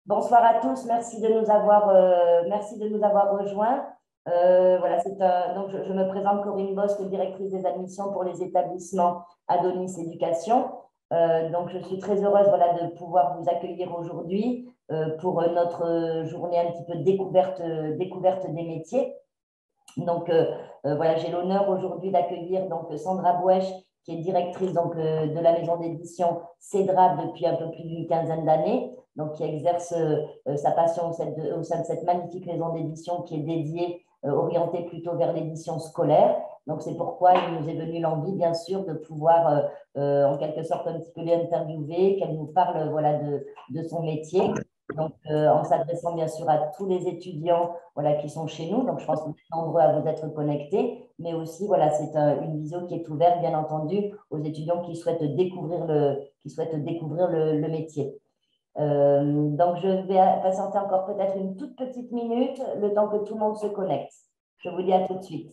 Bonsoir à tous, merci de nous avoir rejoints. Voilà, donc je me présente Corinne Bosque, directrice des admissions pour les établissements Adonis Éducation. Donc je suis très heureuse voilà, de pouvoir vous accueillir aujourd'hui pour notre journée un petit peu découverte des métiers. Donc voilà, j'ai l'honneur aujourd'hui d'accueillir donc Sandra Bouèche, qui est directrice de la maison d'édition CEDRAP depuis un peu plus d'une quinzaine d'années, donc qui exerce sa passion au sein de cette magnifique maison d'édition qui est dédiée, orientée plutôt vers l'édition scolaire. Donc c'est pourquoi il nous est venu l'envie, bien sûr, de pouvoir en quelque sorte un petit peu l'interviewer, qu'elle nous parle voilà, de son métier. Donc, en s'adressant bien sûr à tous les étudiants voilà, qui sont chez nous. Donc, je pense que vous êtes nombreux à vous être connectés, mais aussi, voilà, c'est une visio qui est ouverte, bien entendu, aux étudiants qui souhaitent découvrir le métier. Donc, je vais patienter encore peut-être une toute petite minute, le temps que tout le monde se connecte. Je vous dis à tout de suite.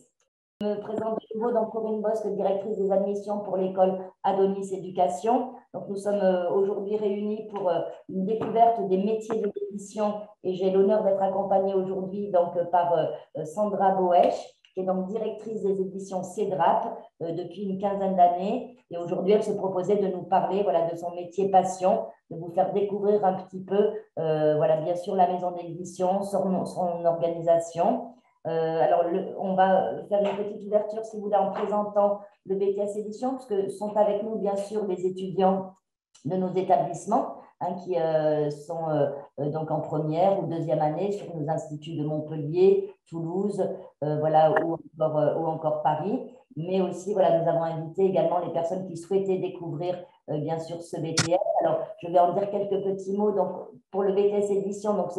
Je me présente de nouveau, donc Corinne Bosque, directrice des admissions pour l'école Adonis Éducation. Donc, nous sommes aujourd'hui réunis pour une découverte des métiers de l'édition et j'ai l'honneur d'être accompagnée aujourd'hui par Sandra Bouèche, qui est donc directrice des éditions CEDRAP depuis une quinzaine d'années. Et aujourd'hui, elle se proposait de nous parler voilà, de son métier passion, de vous faire découvrir un petit peu, voilà, bien sûr, la maison d'édition, son organisation. Alors, on va faire une petite ouverture, si vous voulez, en présentant le BTS Édition, parce que sont avec nous, bien sûr, les étudiants de nos établissements qui sont donc en première ou deuxième année sur nos instituts de Montpellier, Toulouse, voilà, ou encore Paris. Mais aussi, voilà, nous avons invité également les personnes qui souhaitaient découvrir, bien sûr, ce BTS. Alors, je vais en dire quelques petits mots. Donc, pour le BTS Édition, donc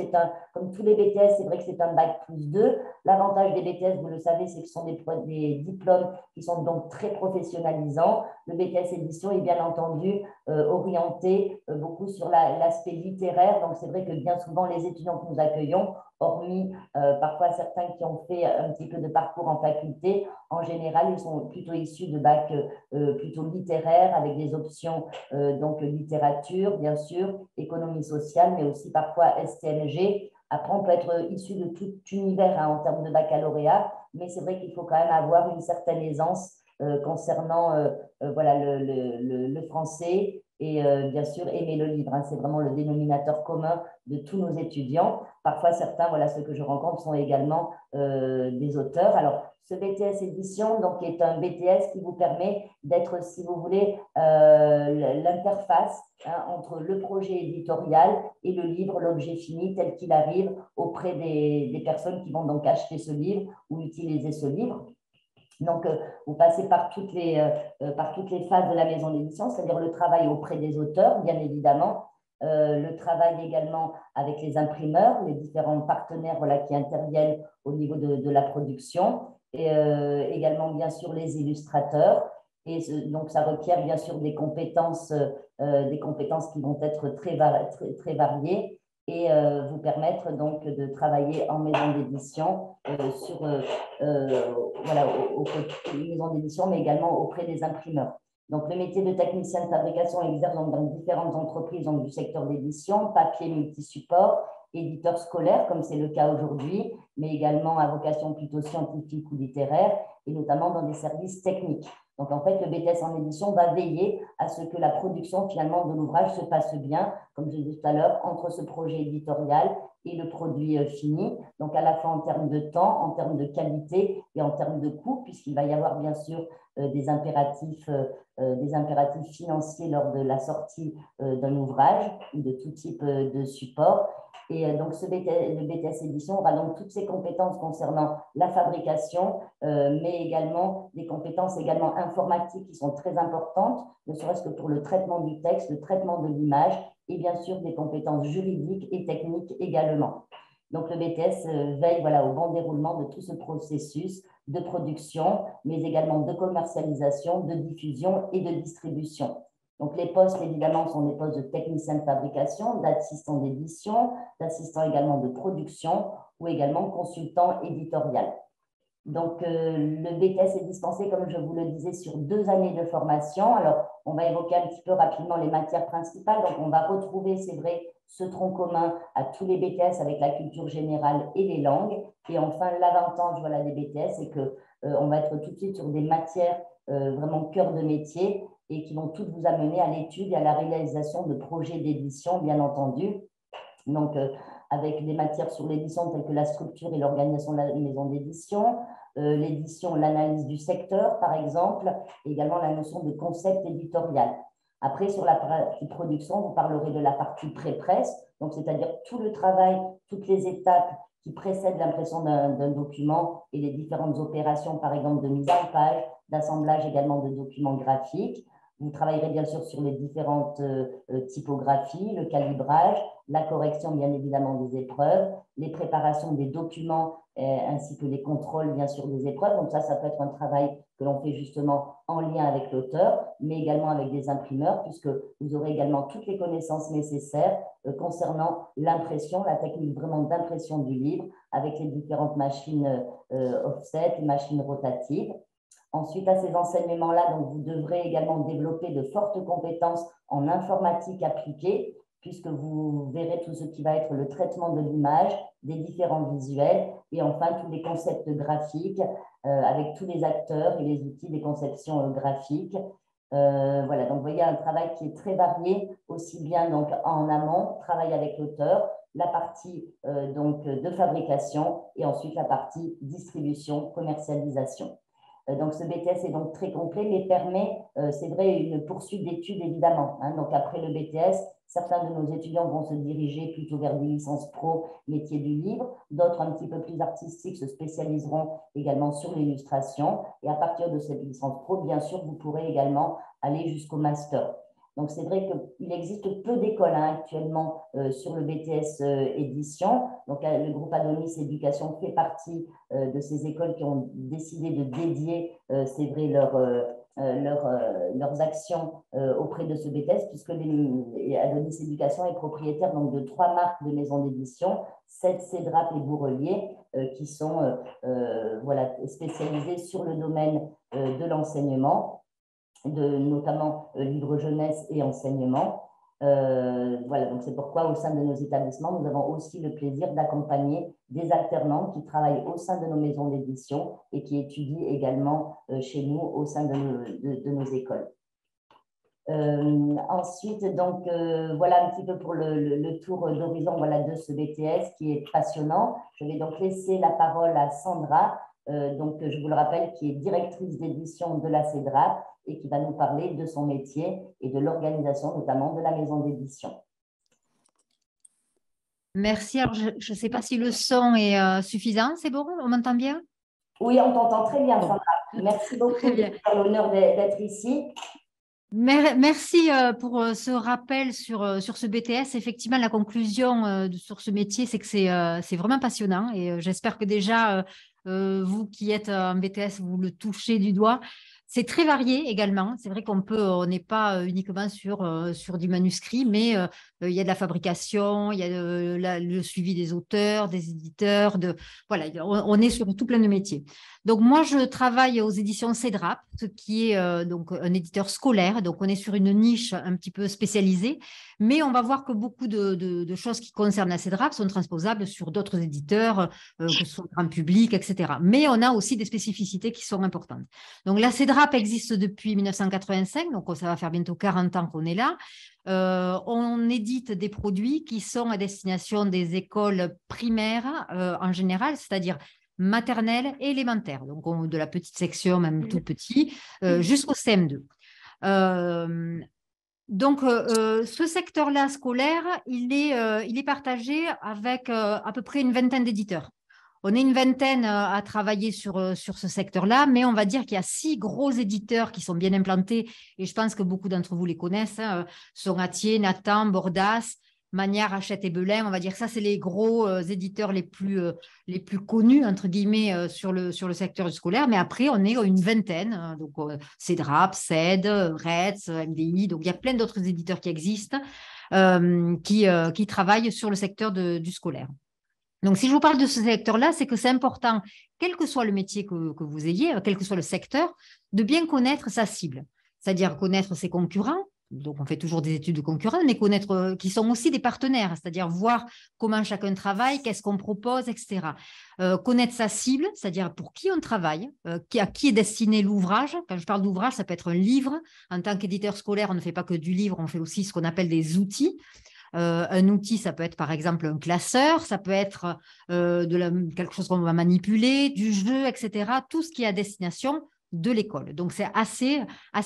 comme tous les BTS, c'est vrai que c'est un bac plus 2. L'avantage des BTS, vous le savez, c'est que ce sont des diplômes qui sont donc très professionnalisants. Le BTS Édition est bien entendu orienté beaucoup sur l'aspect littéraire. Donc, c'est vrai que bien souvent, les étudiants que nous accueillons, hormis parfois certains qui ont fait un petit peu de parcours en faculté, en général, ils sont plutôt issus de bacs plutôt littéraires avec des options donc littérature, bien sûr, économie sociale, mais aussi parfois STMG. Après, on peut être issu de tout univers en termes de baccalauréat, mais c'est vrai qu'il faut quand même avoir une certaine aisance concernant voilà, le français et bien sûr aimer le livre. C'est vraiment le dénominateur commun de tous nos étudiants. Parfois, certains, voilà, ceux que je rencontre, sont également des auteurs. Alors, ce BTS Édition donc, est un BTS qui vous permet d'être, si vous voulez, l'interface entre le projet éditorial et le livre, l'objet fini tel qu'il arrive auprès des personnes qui vont donc acheter ce livre ou utiliser ce livre. Donc, vous passez par toutes les phases de la maison d'édition, c'est-à-dire le travail auprès des auteurs, bien évidemment, le travail également avec les imprimeurs, les différents partenaires voilà, qui interviennent au niveau de la production, et également, bien sûr, les illustrateurs. Et donc, ça requiert, bien sûr, des compétences qui vont être très variées et vous permettre donc de travailler en maison d'édition sur voilà, maison d'édition, mais également auprès des imprimeurs. Donc, le métier de technicien de fabrication exerce dans différentes entreprises donc, du secteur d'édition, papier multi-support, éditeur scolaire, comme c'est le cas aujourd'hui, mais également à vocation plutôt scientifique ou littéraire, et notamment dans des services techniques. Donc, en fait, le BTS en édition va veiller à ce que la production, finalement, de l'ouvrage se passe bien, comme je disais tout à l'heure, entre ce projet éditorial et le produit fini. Donc, à la fois en termes de temps, en termes de qualité et en termes de coût, puisqu'il va y avoir, bien sûr, des impératifs financiers lors de la sortie d'un ouvrage ou de tout type de support. Et donc, le BTS Édition aura donc toutes ces compétences concernant la fabrication, mais également des compétences également informatiques qui sont très importantes, ne serait-ce que pour le traitement du texte, le traitement de l'image, et bien sûr des compétences juridiques et techniques également. Donc, le BTS veille voilà, au bon déroulement de tout ce processus de production, mais également de commercialisation, de diffusion et de distribution. Donc, les postes, évidemment, sont des postes de technicien de fabrication, d'assistant d'édition, d'assistant également de production ou également consultant éditorial. Donc, le BTS est dispensé, comme je vous le disais, sur 2 années de formation. Alors, on va évoquer un petit peu rapidement les matières principales. Donc, on va retrouver, c'est vrai, ce tronc commun à tous les BTS avec la culture générale et les langues. Et enfin, l'avantage voilà, des BTS, c'est qu'on va être tout de suite sur des matières vraiment cœur de métier et qui vont toutes vous amener à l'étude et à la réalisation de projets d'édition, bien entendu. Donc, avec des matières sur l'édition telles que la structure et l'organisation de la maison d'édition, l'édition, l'analyse du secteur, par exemple, et également la notion de concept éditorial. Après, sur la partie production, vous parlerez de la partie pré-presse, donc c'est-à-dire tout le travail, toutes les étapes qui précèdent l'impression d'un document et les différentes opérations, par exemple, de mise en page, d'assemblage également de documents graphiques. Vous travaillerez bien sûr sur les différentes typographies, le calibrage, la correction bien évidemment des épreuves, les préparations des documents ainsi que les contrôles bien sûr des épreuves. Donc ça peut être un travail que l'on fait justement en lien avec l'auteur, mais également avec des imprimeurs, puisque vous aurez également toutes les connaissances nécessaires concernant l'impression, la technique vraiment d'impression du livre, avec les différentes machines offset, les machines rotatives. Ensuite, à ces enseignements-là, donc, vous devrez également développer de fortes compétences en informatique appliquée, puisque vous verrez tout ce qui va être le traitement de l'image, des différents visuels, et enfin tous les concepts graphiques avec tous les acteurs et les outils des conceptions graphiques. Voilà, donc vous voyez un travail qui est très varié, aussi bien donc en amont, travail avec l'auteur, la partie donc de fabrication et ensuite la partie distribution, commercialisation. Donc, ce BTS est donc très complet, mais permet, c'est vrai, une poursuite d'études, évidemment. Hein. Donc, après le BTS, certains de nos étudiants vont se diriger plutôt vers des licences pro, métier du livre. D'autres, un petit peu plus artistiques, se spécialiseront également sur l'illustration. Et à partir de cette licence pro, bien sûr, vous pourrez également aller jusqu'au master. Donc, c'est vrai qu'il existe peu d'écoles actuellement sur le BTS édition. Donc, le groupe Adonis Éducation fait partie de ces écoles qui ont décidé de dédier, c'est vrai, leurs actions auprès de ce BTS, puisque Adonis Éducation est propriétaire donc, de 3 marques de maisons d'édition, 7 Cédrap et Bourrelier, qui sont voilà, spécialisées sur le domaine de l'enseignement, notamment livre jeunesse et enseignement. Voilà, donc c'est pourquoi au sein de nos établissements, nous avons aussi le plaisir d'accompagner des alternants qui travaillent au sein de nos maisons d'édition et qui étudient également chez nous au sein de nos écoles. Ensuite, donc, voilà un petit peu pour le tour d'horizon voilà, de ce BTS qui est passionnant. Je vais donc laisser la parole à Sandra, donc, je vous le rappelle, qui est directrice d'édition de la Cédrap et qui va nous parler de son métier et de l'organisation notamment de la maison d'édition. Merci. Alors, je ne sais pas si le son est suffisant. C'est bon? On m'entend bien? Oui, on t'entend très bien, Sandra. Merci beaucoup de faire l'honneur d'être ici. Merci pour ce rappel sur ce BTS. Effectivement, la conclusion sur ce métier, c'est que c'est vraiment passionnant et j'espère que déjà, vous qui êtes en BTS, vous le touchez du doigt. C'est très varié également. C'est vrai on n'est pas uniquement sur du manuscrit, mais il y a de la fabrication, il y a le suivi des auteurs, des éditeurs. Voilà, on est sur tout plein de métiers. Donc, moi, je travaille aux éditions Cédrap, qui est donc un éditeur scolaire. Donc, on est sur une niche un petit peu spécialisée, mais on va voir que beaucoup de choses qui concernent la Cédrap sont transposables sur d'autres éditeurs, que ce soit grand public, etc. Mais on a aussi des spécificités qui sont importantes. Donc, la Cédrap existe depuis 1985, donc ça va faire bientôt 40 ans qu'on est là. On édite des produits qui sont à destination des écoles primaires en général, c'est-à-dire maternelle et élémentaire, donc de la petite section, même tout petit, jusqu'au CM2. Donc, ce secteur-là scolaire, il est partagé avec à peu près une vingtaine d'éditeurs. On est une vingtaine à travailler sur ce secteur-là, mais on va dire qu'il y a 6 gros éditeurs qui sont bien implantés, et je pense que beaucoup d'entre vous les connaissent, Sonatier, Nathan, Bordas, Magnard, Hachette et Belin. On va dire que ça, c'est les gros éditeurs les plus connus, entre guillemets, sur le secteur scolaire. Mais après, on est une vingtaine, donc Cédrap, CED, Retz, MDI. Donc, il y a plein d'autres éditeurs qui existent, qui travaillent sur le secteur du scolaire. Donc, si je vous parle de ce secteur-là, c'est que c'est important, quel que soit le métier que vous ayez, quel que soit le secteur, de bien connaître sa cible, c'est-à-dire connaître ses concurrents. Donc, on fait toujours des études de concurrents, mais connaître qui sont aussi des partenaires, c'est-à-dire voir comment chacun travaille, qu'est-ce qu'on propose, etc. Connaître sa cible, c'est-à-dire pour qui on travaille, à qui est destiné l'ouvrage. Quand je parle d'ouvrage, ça peut être un livre. En tant qu'éditeur scolaire, on ne fait pas que du livre, on fait aussi ce qu'on appelle des outils. Un outil, ça peut être par exemple un classeur, ça peut être quelque chose qu'on va manipuler, du jeu, etc. Tout ce qui est à destination de l'école. Donc, c'est assez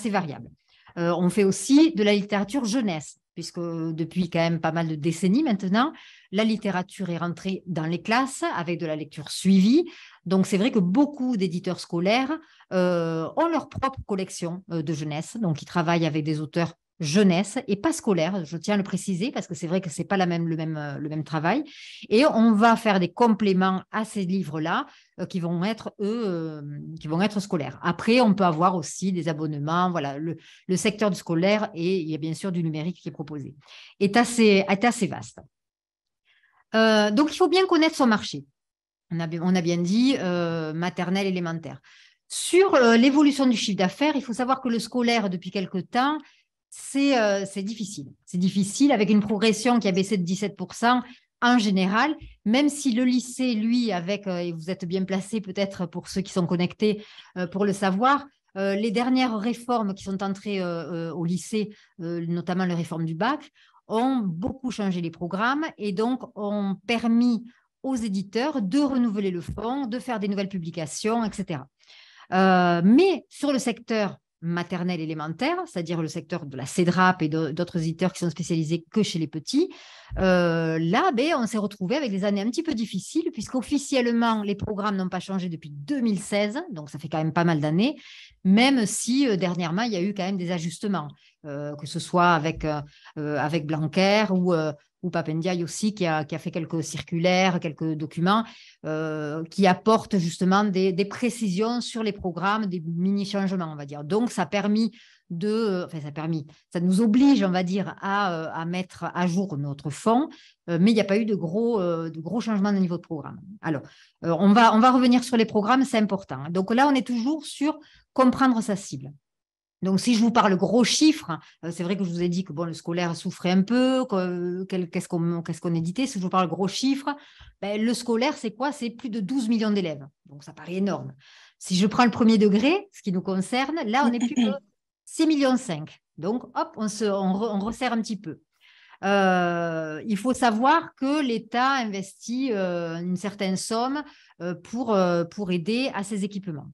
variable. On fait aussi de la littérature jeunesse, puisque depuis quand même pas mal de décennies maintenant, la littérature est rentrée dans les classes avec de la lecture suivie. Donc, c'est vrai que beaucoup d'éditeurs scolaires ont leur propre collection de jeunesse. Donc, ils travaillent avec des auteurs jeunesse et pas scolaire, je tiens à le préciser parce que c'est vrai que ce n'est pas le même travail. Et on va faire des compléments à ces livres-là qui vont être, qui vont être scolaires. Après, on peut avoir aussi des abonnements. Voilà, le secteur du scolaire et il y a bien sûr du numérique qui est proposé. Est assez vaste. Donc, il faut bien connaître son marché. On a bien dit maternelle, élémentaire. Sur l'évolution du chiffre d'affaires, il faut savoir que le scolaire, depuis quelque temps, c'est difficile. C'est difficile avec une progression qui a baissé de 17% en général, même si le lycée, lui, et vous êtes bien placé peut-être pour ceux qui sont connectés pour le savoir, les dernières réformes qui sont entrées au lycée, notamment les réformes du bac, ont beaucoup changé les programmes et donc ont permis aux éditeurs de renouveler le fonds, de faire des nouvelles publications, etc. Mais sur le secteur maternel élémentaire, c'est-à-dire le secteur de la CEDRAP et d'autres éditeurs qui sont spécialisés que chez les petits, là, on s'est retrouvé avec des années un petit peu difficiles, puisqu'officiellement, les programmes n'ont pas changé depuis 2016, donc ça fait quand même pas mal d'années, même si dernièrement, il y a eu quand même des ajustements, que ce soit avec Blanquer ou Papendiaï aussi, qui a fait quelques circulaires, quelques documents qui apportent justement des précisions sur les programmes, des mini-changements, on va dire. Donc, ça nous oblige, on va dire, à mettre à jour notre fonds, mais il n'y a pas eu de gros changements de niveau de programme. Alors, on va revenir sur les programmes, c'est important. Donc là, on est toujours sur comprendre sa cible. Donc, si je vous parle gros chiffres, c'est vrai que je vous ai dit que le scolaire souffrait un peu, qu'est-ce qu'on éditait. Si je vous parle gros chiffres, le scolaire, c'est quoi? C'est plus de 12 millions d'élèves. Donc, ça paraît énorme. Si je prends le premier degré, ce qui nous concerne, là, on est plus que 6,5 millions. Donc, hop, on resserre un petit peu. Il faut savoir que l'État investit une certaine somme pour aider à ces équipements.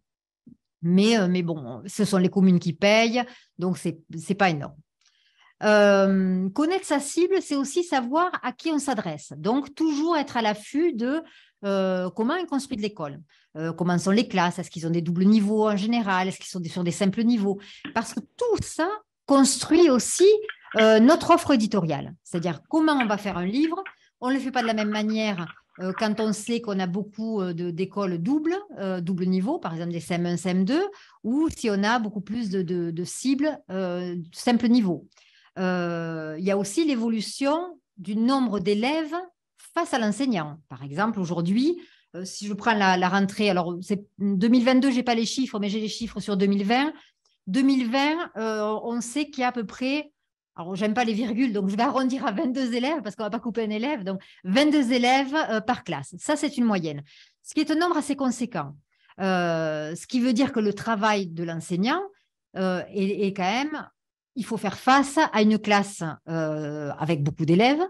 Mais bon, ce sont les communes qui payent, donc ce n'est pas énorme. Connaître sa cible, c'est aussi savoir à qui on s'adresse. Donc, toujours être à l'affût de comment est construite l'école, comment sont les classes, est-ce qu'ils ont des doubles niveaux en général, est-ce qu'ils sont sur des simples niveaux. Parce que tout ça construit aussi notre offre éditoriale. C'est-à-dire comment on va faire un livre. On ne le fait pas de la même manière quand on sait qu'on a beaucoup d'écoles double niveau, par exemple des CM1, CM2, ou si on a beaucoup plus de cibles simple niveau. Il y a aussi l'évolution du nombre d'élèves face à l'enseignant. Par exemple, aujourd'hui, si je prends la rentrée, alors 2022, je n'ai pas les chiffres, mais j'ai les chiffres sur 2020. 2020, on sait qu'il y a à peu près, alors j'aime pas les virgules, donc je vais arrondir à 22 élèves parce qu'on ne va pas couper un élève, donc 22 élèves par classe. Ça, c'est une moyenne, ce qui est un nombre assez conséquent. Ce qui veut dire que le travail de l'enseignant est quand même, il faut faire face à une classe avec beaucoup d'élèves,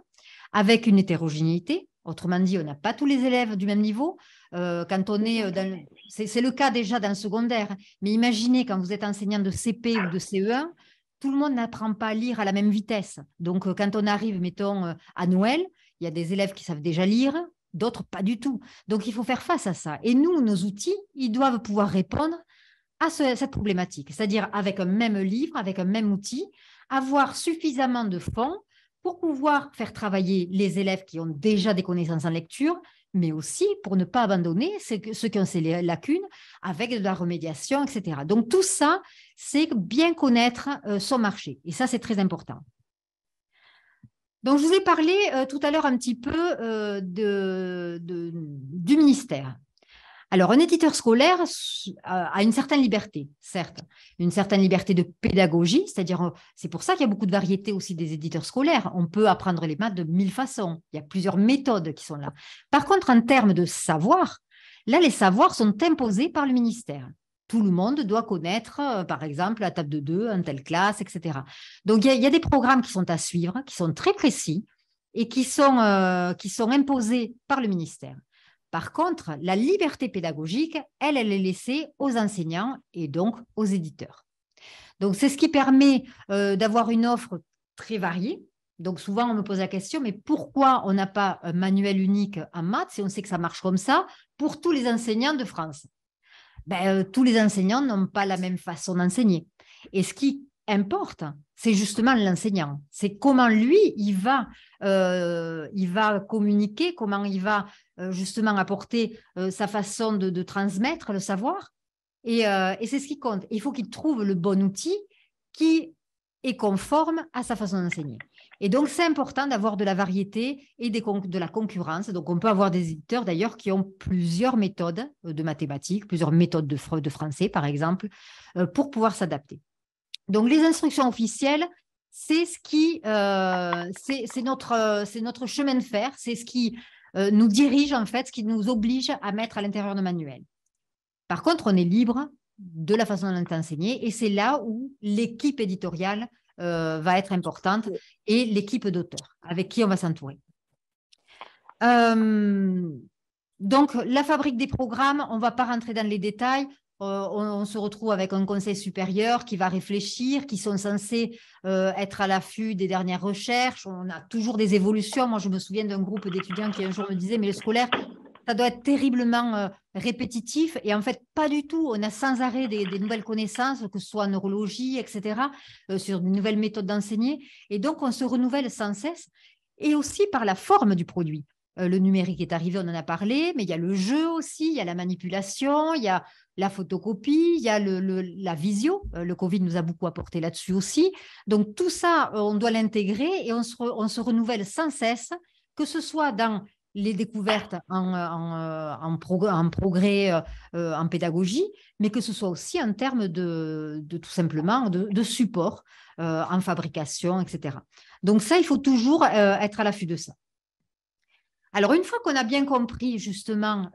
avec une hétérogénéité. Autrement dit, on n'a pas tous les élèves du même niveau. Quand on est c'est le cas déjà dans le secondaire, mais imaginez quand vous êtes enseignant de CP ou de CE1, tout le monde n'apprend pas à lire à la même vitesse. Donc, quand on arrive, mettons, à Noël, il y a des élèves qui savent déjà lire, d'autres pas du tout. Donc, il faut faire face à ça. Et nous, nos outils, ils doivent pouvoir répondre à cette problématique, c'est-à-dire avec un même livre, avec un même outil, avoir suffisamment de fonds pour pouvoir faire travailler les élèves qui ont déjà des connaissances en lecture, mais aussi pour ne pas abandonner ceux qui ont ces lacunes avec de la remédiation, etc. Donc, tout ça, c'est bien connaître son marché. Et ça, c'est très important. Donc, je vous ai parlé tout à l'heure un petit peu du ministère. Alors, un éditeur scolaire a une certaine liberté, certes, une certaine liberté de pédagogie, c'est-à-dire, c'est pour ça qu'il y a beaucoup de variété aussi des éditeurs scolaires. On peut apprendre les maths de 1000 façons. Il y a plusieurs méthodes qui sont là. Par contre, en termes de savoir, là, les savoirs sont imposés par le ministère. Tout le monde doit connaître, par exemple, la table de 2, une telle classe, etc. Donc, il y a des programmes qui sont à suivre, qui sont très précis et qui sont imposés par le ministère. Par contre, la liberté pédagogique, elle est laissée aux enseignants et donc aux éditeurs. Donc, c'est ce qui permet d'avoir une offre très variée. Donc, souvent, on me pose la question, mais pourquoi on n'a pas un manuel unique en maths si on sait que ça marche comme ça pour tous les enseignants de France? Tous les enseignants n'ont pas la même façon d'enseigner. Et ce qui importe, c'est justement l'enseignant. C'est comment lui, il va communiquer, comment il va justement apporter sa façon de transmettre le savoir. Et c'est ce qui compte. Il faut qu'il trouve le bon outil qui est conforme à sa façon d'enseigner. Et donc, c'est important d'avoir de la variété et de la concurrence. Donc, on peut avoir des éditeurs, d'ailleurs, qui ont plusieurs méthodes de mathématiques, plusieurs méthodes de français, par exemple, pour pouvoir s'adapter. Donc, les instructions officielles, c'est notre chemin de fer, c'est ce qui nous dirige, en fait, ce qui nous oblige à mettre à l'intérieur de manuel. Par contre, on est libre de la façon dont on est enseigné et c'est là où l'équipe éditoriale va être importante et l'équipe d'auteurs avec qui on va s'entourer. Donc, la fabrique des programmes, on ne va pas rentrer dans les détails. On se retrouve avec un conseil supérieur qui va réfléchir, qui sont censés être à l'affût des dernières recherches. On a toujours des évolutions. Moi, je me souviens d'un groupe d'étudiants qui un jour me disait, mais le scolaire, ça doit être terriblement répétitif. Et en fait, pas du tout. On a sans arrêt des nouvelles connaissances, que ce soit en neurologie, etc., sur de nouvelles méthodes d'enseigner. Et donc, on se renouvelle sans cesse. Et aussi par la forme du produit. Le numérique est arrivé, on en a parlé, mais il y a le jeu aussi, il y a la manipulation, il y a la photocopie, il y a la visio. Le Covid nous a beaucoup apporté là-dessus aussi. Donc, tout ça, on doit l'intégrer et on se renouvelle sans cesse, que ce soit dans les découvertes en progrès en pédagogie, mais que ce soit aussi en termes de tout simplement de support en fabrication, etc. Donc ça, il faut toujours être à l'affût de ça. Alors, une fois qu'on a bien compris justement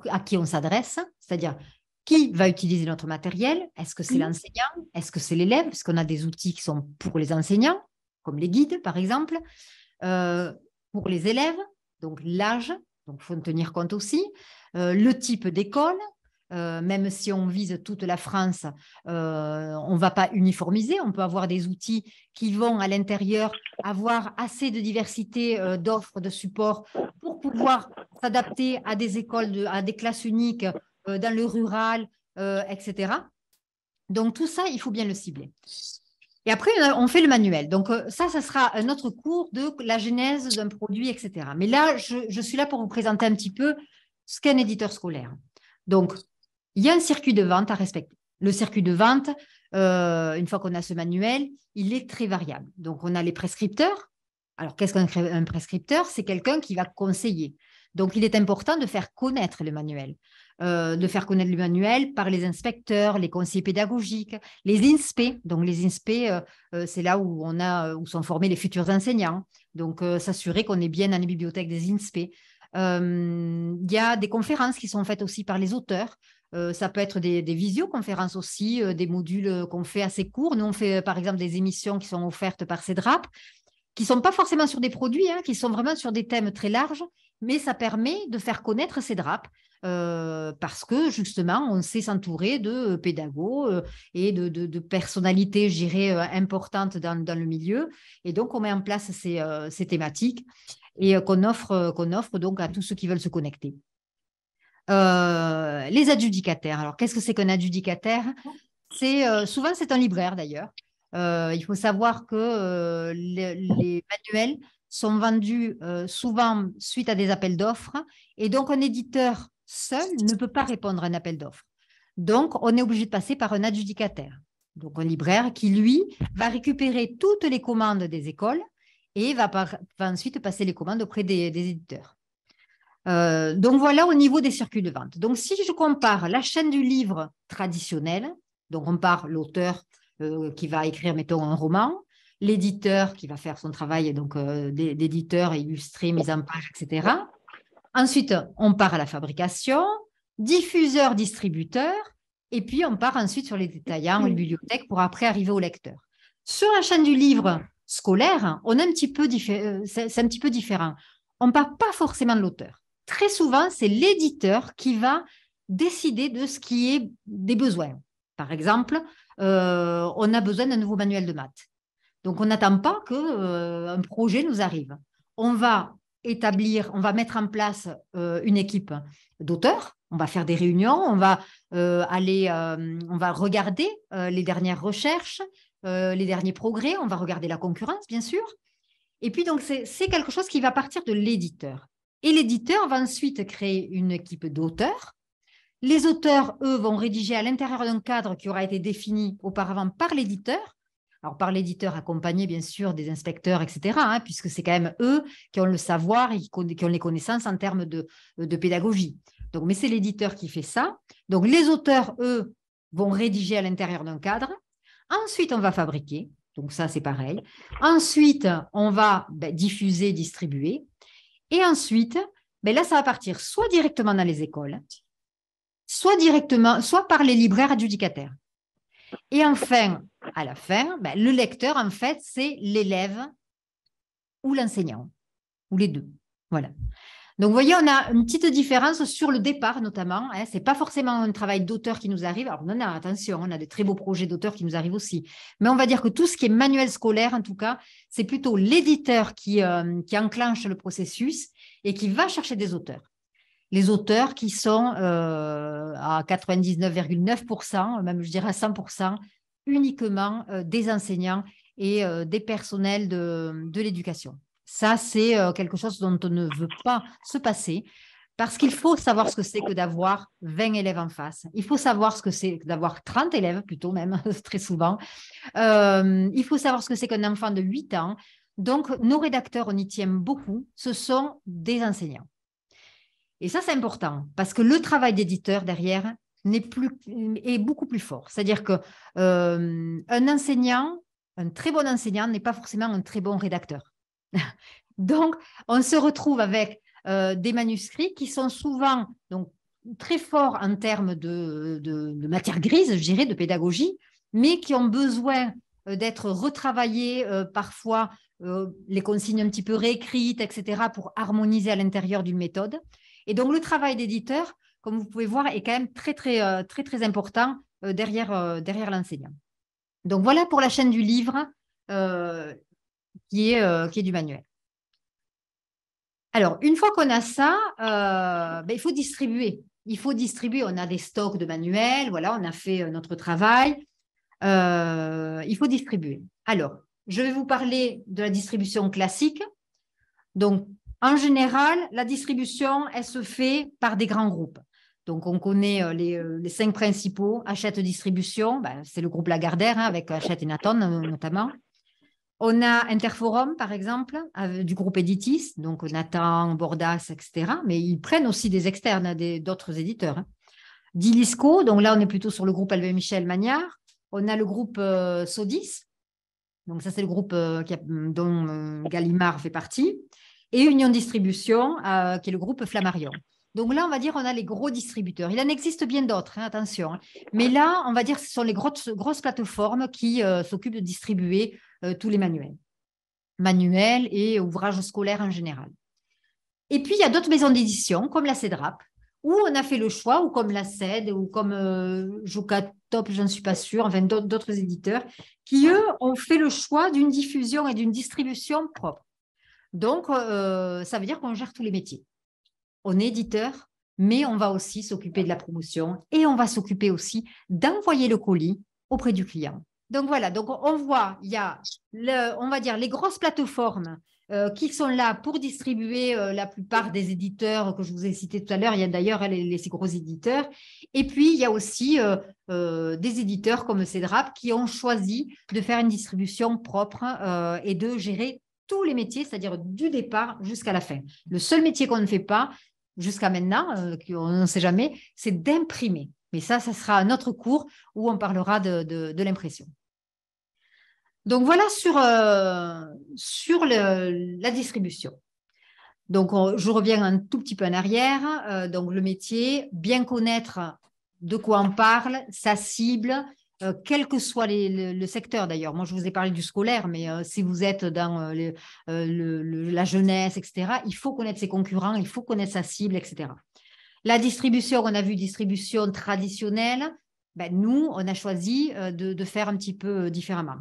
à qui on s'adresse, c'est-à-dire qui va utiliser notre matériel, est-ce que c'est l'enseignant, est-ce que c'est l'élève, parce qu'on a des outils qui sont pour les enseignants, comme les guides par exemple, pour les élèves, donc l'âge, donc il faut en tenir compte aussi, le type d'école, même si on vise toute la France, on ne va pas uniformiser, on peut avoir des outils qui vont à l'intérieur avoir assez de diversité d'offres, de supports pour pouvoir s'adapter à des écoles, à des classes uniques dans le rural, etc. Donc tout ça, il faut bien le cibler. Et après, on fait le manuel. Donc ça sera un autre cours de la genèse d'un produit, etc. Mais là, je suis là pour vous présenter un petit peu ce qu'est un éditeur scolaire. Donc, il y a un circuit de vente à respecter. Le circuit de vente, une fois qu'on a ce manuel, il est très variable. Donc, on a les prescripteurs. Alors, qu'est-ce qu'un prescripteur? C'est quelqu'un qui va conseiller. Donc, il est important de faire connaître le manuel. Par les inspecteurs, les conseillers pédagogiques, les INSPE. Donc, les INSPE, c'est là où sont formés les futurs enseignants. Donc, s'assurer qu'on est bien dans les bibliothèques des INSPE. Il y a des conférences qui sont faites aussi par les auteurs. Ça peut être des visioconférences aussi, des modules qu'on fait assez courts. Nous, on fait par exemple des émissions qui sont offertes par CEDRAP, qui ne sont pas forcément sur des produits, qui sont vraiment sur des thèmes très larges, mais ça permet de faire connaître CEDRAP parce que justement, on sait s'entourer de pédagogues et de personnalités, je dirais, importantes dans le milieu. Et donc, on met en place ces thématiques et qu'on offre donc à tous ceux qui veulent se connecter. Les adjudicataires. Alors, qu'est-ce que c'est qu'un adjudicataire? Souvent, c'est un libraire d'ailleurs. Il faut savoir que les manuels sont vendus souvent suite à des appels d'offres et donc un éditeur seul ne peut pas répondre à un appel d'offres. Donc, on est obligé de passer par un adjudicataire. Donc, un libraire qui, lui, va récupérer toutes les commandes des écoles et va ensuite passer les commandes auprès des éditeurs. Donc voilà au niveau des circuits de vente. Donc si je compare la chaîne du livre traditionnelle, donc on part l'auteur qui va écrire, mettons, un roman, l'éditeur qui va faire son travail donc d'éditeur, illustré, mise en page, etc. Ensuite, on part à la fabrication, diffuseur, distributeur, et puis on part ensuite sur les détaillants, les bibliothèques, pour après arriver au lecteur. Sur la chaîne du livre scolaire, on est c'est un petit peu différent. On ne part pas forcément de l'auteur. Très souvent, c'est l'éditeur qui va décider de ce qui est des besoins. Par exemple, on a besoin d'un nouveau manuel de maths. Donc, on n'attend pas qu'un projet nous arrive. On va mettre en place une équipe d'auteurs. On va faire des réunions, on va regarder les dernières recherches, les derniers progrès, on va regarder la concurrence, bien sûr. Et puis, donc, c'est quelque chose qui va partir de l'éditeur. Et l'éditeur va ensuite créer une équipe d'auteurs. Les auteurs, eux, vont rédiger à l'intérieur d'un cadre qui aura été défini auparavant par l'éditeur. Alors, par l'éditeur accompagné, bien sûr, des inspecteurs, etc., puisque c'est quand même eux qui ont le savoir et qui ont les connaissances en termes de pédagogie. Donc, mais c'est l'éditeur qui fait ça. Donc, les auteurs, eux, vont rédiger à l'intérieur d'un cadre. Ensuite, on va fabriquer. Donc, ça, c'est pareil. Ensuite, on va diffuser, distribuer. Et ensuite, là, ça va partir soit directement dans les écoles, soit par les libraires adjudicataires. Et enfin, à la fin, le lecteur, en fait, c'est l'élève ou l'enseignant, ou les deux. Voilà. Donc, vous voyez, on a une petite différence sur le départ, notamment. Ce n'est pas forcément un travail d'auteur qui nous arrive. Alors, attention, on a de très beaux projets d'auteurs qui nous arrivent aussi. Mais on va dire que tout ce qui est manuel scolaire, en tout cas, c'est plutôt l'éditeur qui enclenche le processus et qui va chercher des auteurs. Les auteurs qui sont à 99,9%, même je dirais à 100%, uniquement des enseignants et des personnels de l'éducation. Ça, c'est quelque chose dont on ne veut pas se passer parce qu'il faut savoir ce que c'est que d'avoir 20 élèves en face. Il faut savoir ce que c'est d'avoir 30 élèves, plutôt même, très souvent. Il faut savoir ce que c'est qu'un enfant de 8 ans. Donc, nos rédacteurs, on y tient beaucoup, ce sont des enseignants. Et ça, c'est important parce que le travail d'éditeur derrière est beaucoup plus fort. C'est-à-dire qu'un enseignant, un très bon enseignant n'est pas forcément un très bon rédacteur. Donc, on se retrouve avec des manuscrits qui sont souvent donc, très forts en termes de matière grise, je dirais, de pédagogie, mais qui ont besoin d'être retravaillés, parfois les consignes un petit peu réécrites, etc., pour harmoniser à l'intérieur d'une méthode. Et donc, le travail d'éditeur, comme vous pouvez voir, est quand même très, très, très, très important derrière l'enseignant. Donc, voilà pour la chaîne du livre qui est du manuel. Alors, une fois qu'on a ça, il faut distribuer. Il faut distribuer. On a des stocks de manuels. Voilà, on a fait notre travail. Il faut distribuer. Alors, je vais vous parler de la distribution classique. Donc, en général, la distribution, elle se fait par des grands groupes. Donc, on connaît les 5 principaux. Hachette Distribution, c'est le groupe Lagardère, avec Hachette et Nathan notamment. On a Interforum, par exemple, du groupe Editis, donc Nathan, Bordas, etc. Mais ils prennent aussi des externes, d'autres éditeurs. Dilisco, donc là, on est plutôt sur le groupe Albin Michel Magnard. On a le groupe Sodis, donc ça, c'est le groupe dont Gallimard fait partie. Et Union Distribution, qui est le groupe Flammarion. Donc là, on va dire, on a les gros distributeurs. Il en existe bien d'autres, attention. Mais là, on va dire que ce sont les grosses plateformes qui s'occupent de distribuer tous les manuels et ouvrages scolaires en général. Et puis, il y a d'autres maisons d'édition, comme la CEDRAP, où on a fait le choix, ou comme la CED, ou comme Jocatop, je n'en suis pas sûre, enfin d'autres éditeurs, qui, eux, ont fait le choix d'une diffusion et d'une distribution propre. Donc, ça veut dire qu'on gère tous les métiers. On est éditeur, mais on va aussi s'occuper de la promotion et on va s'occuper aussi d'envoyer le colis auprès du client. Donc, voilà. Donc, on voit, il y a, on va dire, les grosses plateformes qui sont là pour distribuer la plupart des éditeurs que je vous ai cités tout à l'heure. Il y a d'ailleurs ces gros éditeurs. Et puis, il y a aussi des éditeurs comme CEDRAP qui ont choisi de faire une distribution propre et de gérer tous les métiers, c'est-à-dire du départ jusqu'à la fin. Le seul métier qu'on ne fait pas jusqu'à maintenant, on ne sait jamais, c'est d'imprimer. Mais ça sera un autre cours où on parlera de l'impression. Donc voilà sur la distribution. Donc je reviens un tout petit peu en arrière. Donc le métier, bien connaître de quoi on parle, sa cible, quel que soit le secteur d'ailleurs. Moi, je vous ai parlé du scolaire, mais si vous êtes dans la jeunesse, etc., il faut connaître ses concurrents, il faut connaître sa cible, etc. La distribution, on a vu distribution traditionnelle. Ben, nous, on a choisi de faire un petit peu différemment.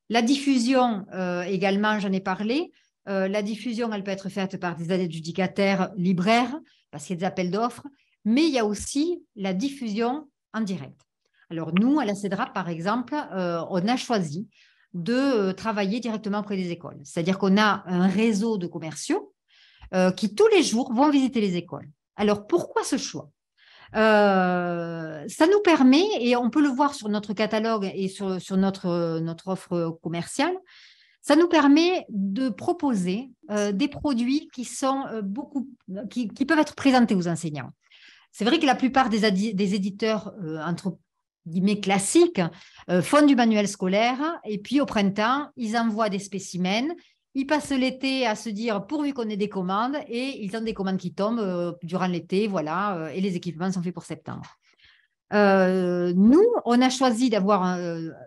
La diffusion, également, j'en ai parlé. La diffusion, elle peut être faite par des adjudicataires libraires, parce qu'il y a des appels d'offres, mais il y a aussi la diffusion en direct. Alors, nous, à la CEDRAP, par exemple, on a choisi de travailler directement auprès des écoles. C'est-à-dire qu'on a un réseau de commerciaux qui, tous les jours, vont visiter les écoles. Alors, pourquoi ce choix ? Ça nous permet, et on peut le voir sur notre catalogue et sur notre offre commerciale, ça nous permet de proposer des produits qui sont qui peuvent être présentés aux enseignants. C'est vrai que la plupart des éditeurs entre guillemets classiques font du manuel scolaire et puis au printemps, ils envoient des spécimens. Ils passent l'été à se dire pourvu qu'on ait des commandes et ils ont des commandes qui tombent durant l'été, voilà, et les équipements sont faits pour septembre. Nous, on a choisi d'avoir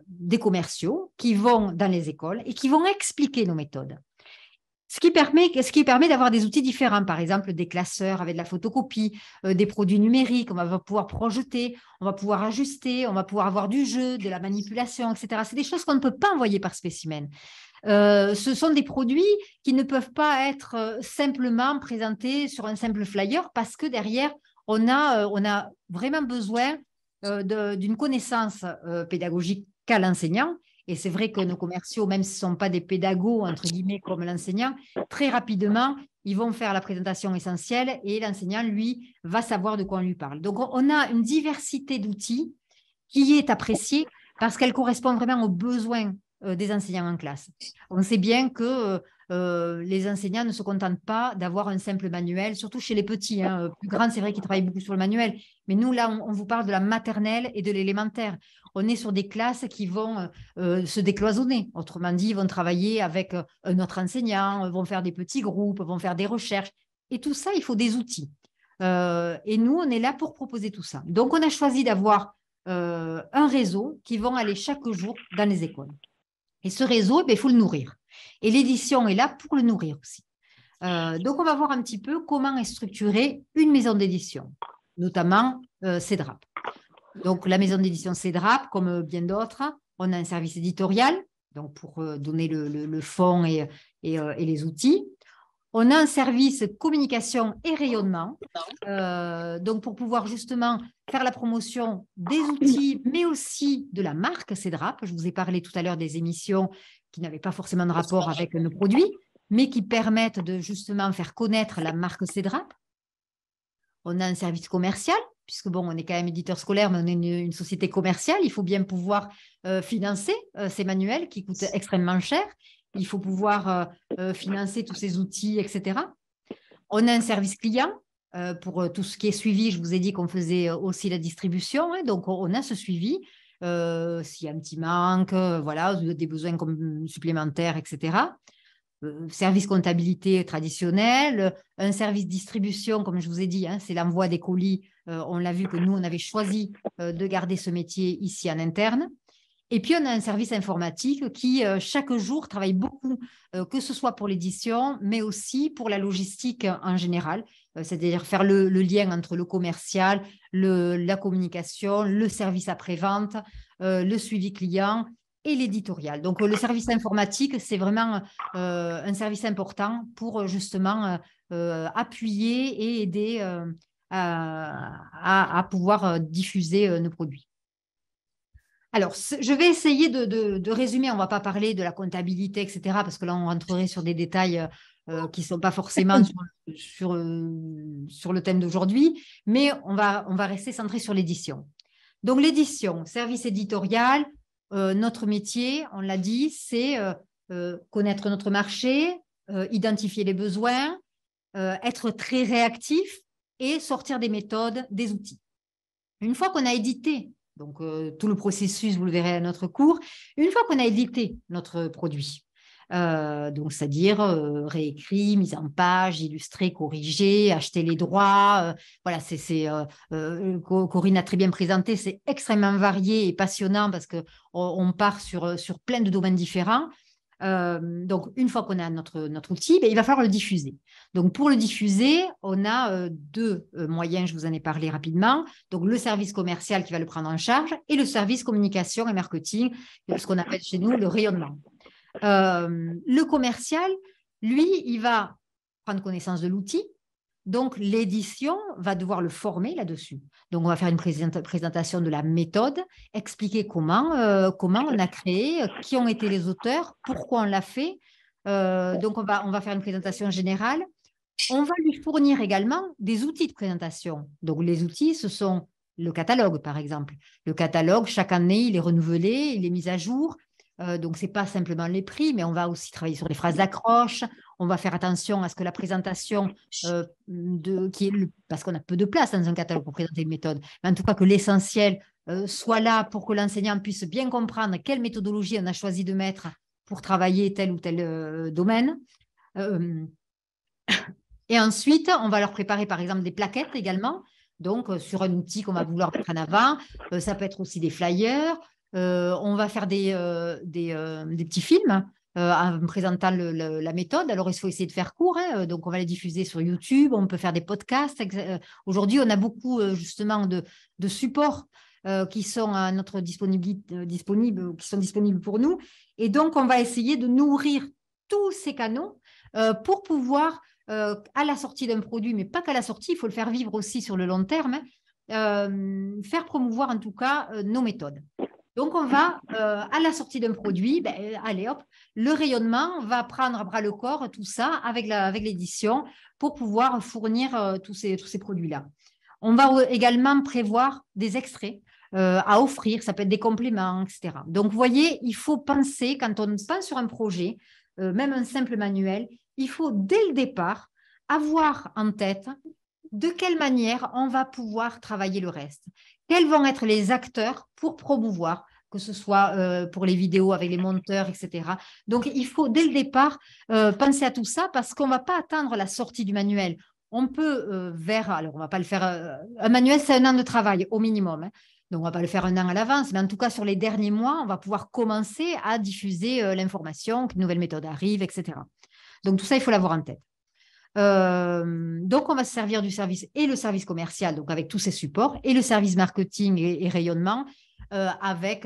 des commerciaux qui vont dans les écoles et qui vont expliquer nos méthodes. Ce qui permet d'avoir des outils différents, par exemple des classeurs avec de la photocopie, des produits numériques, on va pouvoir projeter, on va pouvoir ajuster, on va pouvoir avoir du jeu, de la manipulation, etc. C'est des choses qu'on ne peut pas envoyer par spécimen. Ce sont des produits qui ne peuvent pas être simplement présentés sur un simple flyer parce que derrière, on a vraiment besoin d'une connaissance pédagogique qu'a l'enseignant. Et c'est vrai que nos commerciaux, même s'ils ne sont pas des pédagogues, entre guillemets, comme l'enseignant, très rapidement, ils vont faire la présentation essentielle et l'enseignant, lui, va savoir de quoi on lui parle. Donc, on a une diversité d'outils qui est appréciée parce qu'elle correspond vraiment aux besoins des enseignants en classe. On sait bien que les enseignants ne se contentent pas d'avoir un simple manuel, surtout chez les petits. Plus grands, c'est vrai qu'ils travaillent beaucoup sur le manuel. Mais nous, là, on vous parle de la maternelle et de l'élémentaire. On est sur des classes qui vont se décloisonner. Autrement dit, ils vont travailler avec un autre enseignant, vont faire des petits groupes, vont faire des recherches. Et tout ça, il faut des outils. Et nous, on est là pour proposer tout ça. Donc, on a choisi d'avoir un réseau qui vont aller chaque jour dans les écoles. Et ce réseau, il faut le nourrir. Et l'édition est là pour le nourrir aussi. Donc, on va voir un petit peu comment est structurée une maison d'édition, notamment CEDRAP. Donc, la maison d'édition CEDRAP, comme bien d'autres, on a un service éditorial, donc pour donner le fond et les outils. On a un service communication et rayonnement, donc pour pouvoir justement faire la promotion des outils, mais aussi de la marque CEDRAP. Je vous ai parlé tout à l'heure des émissions qui n'avaient pas forcément de rapport avec nos produits, mais qui permettent de justement faire connaître la marque CEDRAP. On a un service commercial, puisque bon, on est quand même éditeur scolaire, mais on est une société commerciale. Il faut bien pouvoir financer ces manuels qui coûtent extrêmement cher. Il faut pouvoir financer tous ces outils, etc. On a un service client pour tout ce qui est suivi. Je vous ai dit qu'on faisait aussi la distribution. Donc, on a ce suivi. S'il y a un petit manque, voilà, des besoins supplémentaires, etc. Service comptabilité traditionnel, un service distribution, comme je vous ai dit, c'est l'envoi des colis. On l'a vu que nous, on avait choisi de garder ce métier ici en interne. Et puis, on a un service informatique qui, chaque jour, travaille beaucoup, que ce soit pour l'édition, mais aussi pour la logistique en général, c'est-à-dire faire le lien entre le commercial, la communication, le service après-vente, le suivi client et l'éditorial. Donc, le service informatique, c'est vraiment un service important pour justement appuyer et aider à pouvoir diffuser nos produits. Alors, je vais essayer de résumer. On ne va pas parler de la comptabilité, etc., parce que là, on rentrerait sur des détails qui ne sont pas forcément sur le thème d'aujourd'hui, mais on va rester centré sur l'édition. Donc, l'édition, service éditorial, notre métier, on l'a dit, c'est connaître notre marché, identifier les besoins, être très réactif et sortir des méthodes, des outils. Une fois qu'on a édité, donc tout le processus, vous le verrez à notre cours, une fois qu'on a édité notre produit, donc c'est-à-dire réécrit, mise en page, illustré, corrigé, acheter les droits, voilà, Corinne a très bien présenté, c'est extrêmement varié et passionnant parce qu'on part sur plein de domaines différents. Donc, une fois qu'on a notre outil, ben, il va falloir le diffuser. Donc, pour le diffuser, on a deux moyens, je vous en ai parlé rapidement. Donc, le service commercial qui va le prendre en charge et le service communication et marketing, ce qu'on appelle chez nous le rayonnement. Le commercial, lui, il va prendre connaissance de l'outil. Donc, l'édition va devoir le former là-dessus. Donc, on va faire une présentation de la méthode, expliquer comment on a créé, qui ont été les auteurs, pourquoi on l'a fait. Donc, on va faire une présentation générale. On va lui fournir également des outils de présentation. Donc, les outils, ce sont le catalogue, par exemple. Le catalogue, chaque année, il est renouvelé, il est mis à jour. Donc, ce n'est pas simplement les prix, mais on va aussi travailler sur les phrases d'accroche. On va faire attention à ce que la présentation, parce qu'on a peu de place dans un catalogue pour présenter une méthode, mais en tout cas que l'essentiel soit là pour que l'enseignant puisse bien comprendre quelle méthodologie on a choisi de mettre pour travailler tel ou tel domaine. Et ensuite, on va leur préparer, par exemple, des plaquettes également. Donc, sur un outil qu'on va vouloir mettre en avant. Ça peut être aussi des flyers. On va faire des petits films en présentant la méthode. Alors, il faut essayer de faire court. Hein. Donc, on va les diffuser sur YouTube. On peut faire des podcasts. Aujourd'hui, on a beaucoup, justement, de supports qui sont à notre qui sont disponibles pour nous. Et donc, on va essayer de nourrir tous ces canaux pour pouvoir à la sortie d'un produit, mais pas qu'à la sortie, il faut le faire vivre aussi sur le long terme, faire promouvoir en tout cas nos méthodes. Donc, on va, à la sortie d'un produit, allez hop, le rayonnement va prendre à bras le corps tout ça avec l'édition pour pouvoir fournir tous ces produits-là. On va également prévoir des extraits à offrir, ça peut être des compléments, etc. Donc, vous voyez, il faut penser, quand on pense sur un projet, même un simple manuel, il faut dès le départ avoir en tête de quelle manière on va pouvoir travailler le reste. Quels vont être les acteurs pour promouvoir, que ce soit pour les vidéos avec les monteurs, etc. Donc, il faut dès le départ penser à tout ça parce qu'on ne va pas attendre la sortie du manuel. On peut alors on ne va pas le faire, un manuel c'est 1 an de travail au minimum, hein. Donc, on ne va pas le faire 1 an à l'avance, mais en tout cas, sur les derniers mois, on va pouvoir commencer à diffuser l'information, qu'une nouvelle méthode arrive, etc. Donc, tout ça, il faut l'avoir en tête. Donc, on va se servir du service et le service commercial, donc avec tous ces supports, et le service marketing et rayonnement avec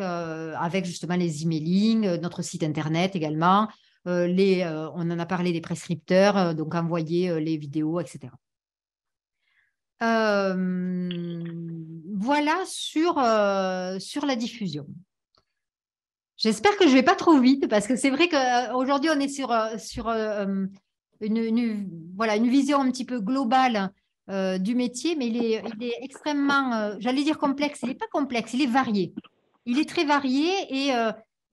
justement les emailing, notre site internet également. On en a parlé des prescripteurs, donc envoyer les vidéos, etc. Voilà sur la diffusion. J'espère que je ne vais pas trop vite parce que c'est vrai qu'aujourd'hui, on est sur une vision un petit peu globale du métier, mais il est extrêmement, j'allais dire complexe. Il n'est pas complexe, il est varié. Il est très varié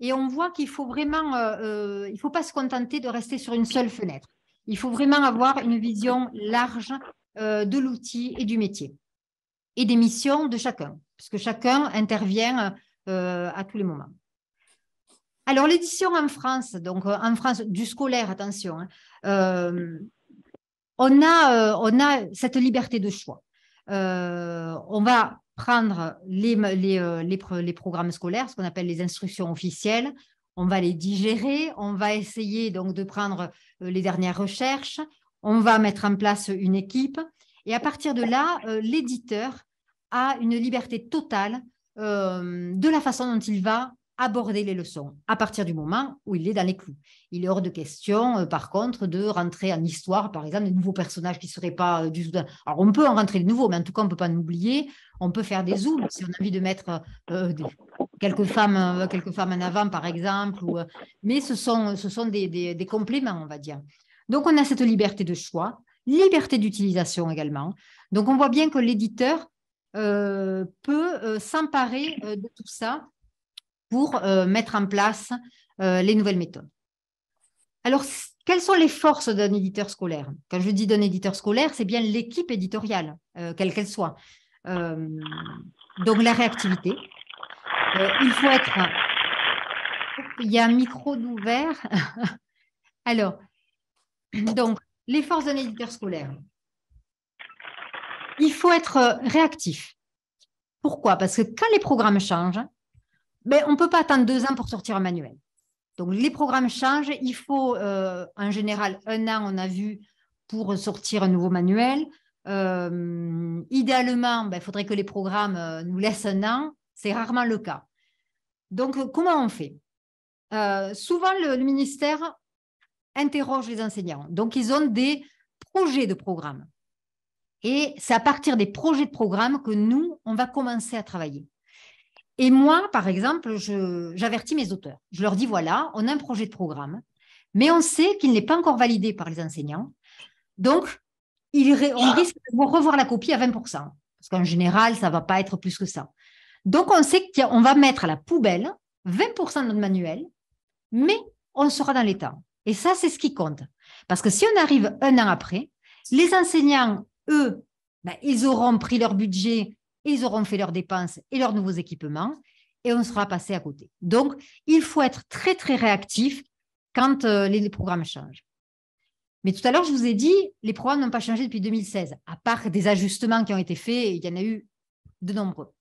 et on voit qu'il faut vraiment, il ne faut pas se contenter de rester sur une seule fenêtre. Il faut vraiment avoir une vision large de l'outil et du métier et des missions de chacun, puisque chacun intervient à tous les moments. Alors, l'édition en France, donc en France du scolaire, attention, hein, on a cette liberté de choix. On va prendre les programmes scolaires, ce qu'on appelle les instructions officielles, on va les digérer, on va essayer donc de prendre les dernières recherches, on va mettre en place une équipe, et à partir de là, l'éditeur a une liberté totale de la façon dont il va aborder les leçons à partir du moment où il est dans les clous. Il est hors de question, par contre, de rentrer en histoire, par exemple, des nouveaux personnages qui ne seraient pas du tout... Alors, on peut en rentrer de nouveaux, mais en tout cas, on ne peut pas en oublier. On peut faire des zooms si on a envie de mettre quelques femmes en avant, par exemple. Mais ce sont des compléments, on va dire. Donc, on a cette liberté de choix, liberté d'utilisation également. Donc, on voit bien que l'éditeur peut s'emparer de tout ça pour mettre en place les nouvelles méthodes. Alors, quelles sont les forces d'un éditeur scolaire? Quand je dis d'un éditeur scolaire, c'est bien l'équipe éditoriale, quelle qu'elle soit. Donc, la réactivité. Il faut être... Il y a un micro d'ouvert. Alors, donc, les forces d'un éditeur scolaire. Il faut être réactif. Pourquoi? Parce que quand les programmes changent, on ne peut pas attendre 2 ans pour sortir un manuel. Donc, les programmes changent. Il faut, en général, 1 an, on a vu, pour sortir un nouveau manuel. Idéalement, il faudrait que les programmes nous laissent 1 an. C'est rarement le cas. Donc, comment on fait? Souvent, le ministère interroge les enseignants. Donc, ils ont des projets de programme. Et c'est à partir des projets de programme que nous, on va commencer à travailler. Et moi, par exemple, j'avertis mes auteurs. Je leur dis, voilà, on a un projet de programme, mais on sait qu'il n'est pas encore validé par les enseignants. Donc, on risque de revoir la copie à 20%, parce qu'en général, ça ne va pas être plus que ça. Donc, on sait qu'on va mettre à la poubelle 20% de notre manuel, mais on sera dans les temps. Et ça, c'est ce qui compte. Parce que si on arrive 1 an après, les enseignants, eux, ils auront pris leur budget, ils auront fait leurs dépenses et leurs nouveaux équipements, et on sera passé à côté. Donc, il faut être très, très réactif quand les programmes changent. Mais tout à l'heure, je vous ai dit, les programmes n'ont pas changé depuis 2016. À part des ajustements qui ont été faits, il y en a eu de nombreux.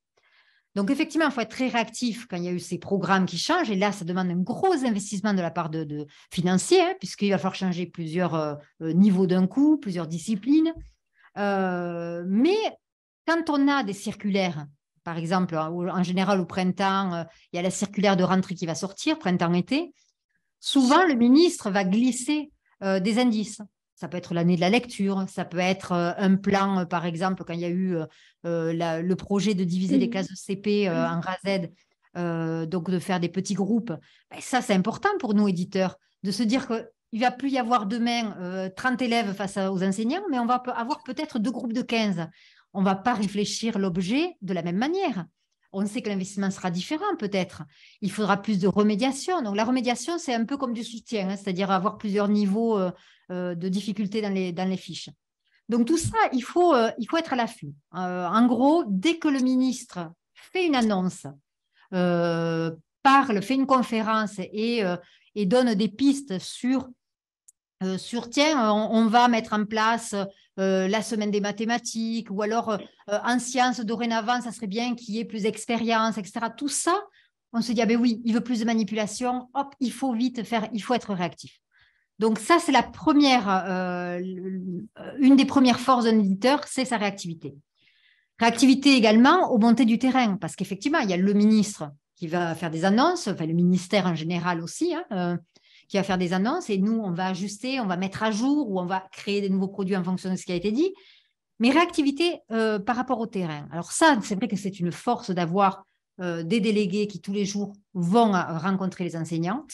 Donc, effectivement, il faut être très réactif quand il y a eu ces programmes qui changent. Et là, ça demande un gros investissement de la part de financiers, puisqu'il va falloir changer plusieurs niveaux d'un coup, plusieurs disciplines. Mais quand on a des circulaires, par exemple, en général au printemps, il y a la circulaire de rentrée qui va sortir, printemps-été, souvent le ministre va glisser des indices. Ça peut être l'année de la lecture, ça peut être un plan, par exemple, quand il y a eu le projet de diviser les classes de CP en RAZ, donc de faire des petits groupes. Ça, c'est important pour nous, éditeurs, de se dire qu'il ne va plus y avoir demain 30 élèves face aux enseignants, mais on va avoir peut-être 2 groupes de 15. On ne va pas réfléchir l'objet de la même manière. On sait que l'investissement sera différent peut-être. Il faudra plus de remédiation. Donc la remédiation, c'est un peu comme du soutien, c'est-à-dire avoir plusieurs niveaux de difficulté dans les fiches. Donc tout ça, il faut être à l'affût. En gros, dès que le ministre fait une annonce, fait une conférence et donne des pistes sur tiens, on va mettre en place la semaine des mathématiques, ou alors en sciences, dorénavant, ça serait bien qu'il y ait plus d'expérience, etc. Tout ça, on se dit, ah ben oui, il veut plus de manipulation, hop, il faut vite faire, il faut être réactif. Donc ça, c'est une des premières forces d'un éditeur, c'est sa réactivité. Réactivité également aux montées du terrain, parce qu'effectivement, il y a le ministre qui va faire des annonces, enfin le ministère en général aussi, qui va faire des annonces, et nous, on va ajuster, on va mettre à jour, ou on va créer des nouveaux produits en fonction de ce qui a été dit. Mais réactivité par rapport au terrain. Alors ça, c'est vrai que c'est une force d'avoir des délégués qui tous les jours vont rencontrer les enseignants,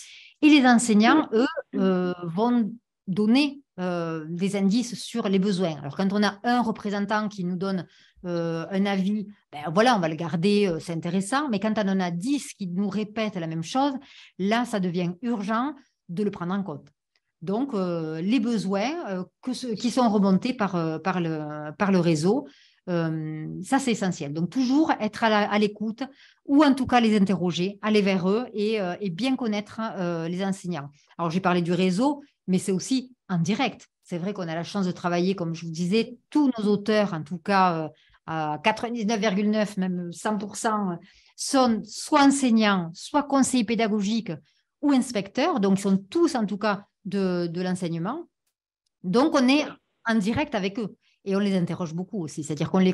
et les enseignants, eux, vont donner des indices sur les besoins. Alors quand on a un représentant qui nous donne un avis, voilà, on va le garder, c'est intéressant, mais quand on en a 10 qui nous répètent la même chose, là, ça devient urgent de le prendre en compte. Donc, les besoins qui sont remontés par le réseau, ça, c'est essentiel. Donc, toujours être à l'écoute, ou en tout cas les interroger, aller vers eux et bien connaître les enseignants. Alors, j'ai parlé du réseau, mais c'est aussi en direct. C'est vrai qu'on a la chance de travailler, comme je vous disais, tous nos auteurs, en tout cas à 99,9, même 100%, sont soit enseignants, soit conseillers pédagogiques ou inspecteurs. Donc, ils sont tous, en tout cas, de l'enseignement. Donc, on est en direct avec eux et on les interroge beaucoup aussi. C'est-à-dire qu'on les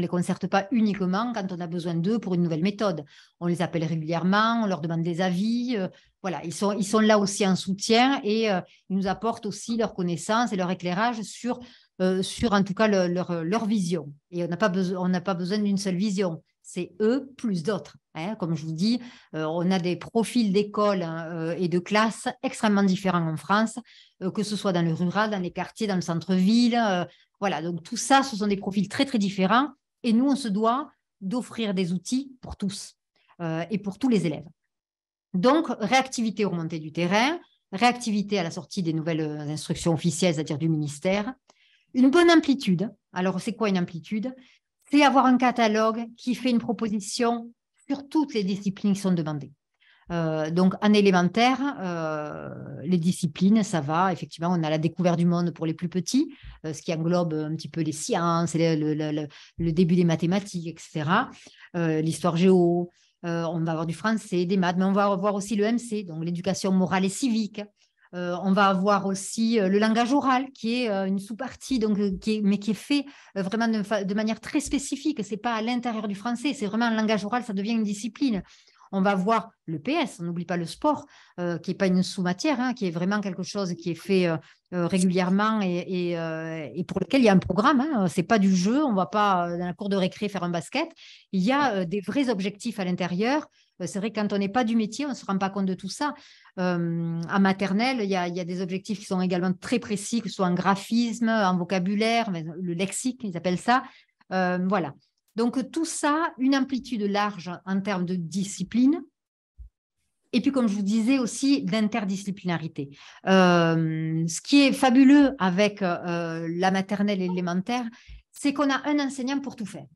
concerte pas uniquement quand on a besoin d'eux pour une nouvelle méthode. On les appelle régulièrement, on leur demande des avis. Voilà, ils sont là aussi en soutien et ils nous apportent aussi leur connaissance et leur éclairage sur en tout cas leur vision. Et on n'a pas besoin d'une seule vision. C'est eux plus d'autres. Comme je vous dis, on a des profils d'écoles et de classes extrêmement différents en France, que ce soit dans le rural, dans les quartiers, dans le centre-ville. Voilà, donc tout ça, ce sont des profils très, très différents. Et nous, on se doit d'offrir des outils pour tous et pour tous les élèves. Donc, réactivité aux remontées du terrain, réactivité à la sortie des nouvelles instructions officielles, c'est-à-dire du ministère, une bonne amplitude. Alors, c'est quoi une amplitude? C'est avoir un catalogue qui fait une proposition sur toutes les disciplines qui sont demandées. Donc, en élémentaire, les disciplines, ça va. Effectivement, on a la découverte du monde pour les plus petits, ce qui englobe un petit peu les sciences, le début des mathématiques, etc. L'histoire géo, on va avoir du français, des maths, mais on va avoir aussi le MC, donc l'éducation morale et civique. On va avoir aussi le langage oral, qui est une sous-partie, donc, mais qui est fait vraiment de manière très spécifique. Ce n'est pas à l'intérieur du français, c'est vraiment un langage oral, ça devient une discipline. On va voir le PS, on n'oublie pas le sport, qui n'est pas une sous-matière, hein, qui est vraiment quelque chose qui est fait régulièrement et pour lequel il y a un programme. Hein. Ce n'est pas du jeu, on ne va pas dans la cour de récré faire un basket. Il y a des vrais objectifs à l'intérieur. C'est vrai que quand on n'est pas du métier, on ne se rend pas compte de tout ça. En maternelle, il y a des objectifs qui sont également très précis, que ce soit en graphisme, en vocabulaire, le lexique, ils appellent ça. Voilà. Donc, tout ça, une amplitude large en termes de discipline. Et puis, comme je vous disais aussi, d'interdisciplinarité. Ce qui est fabuleux avec la maternelle et l'élémentaire, c'est qu'on a un enseignant pour tout faire.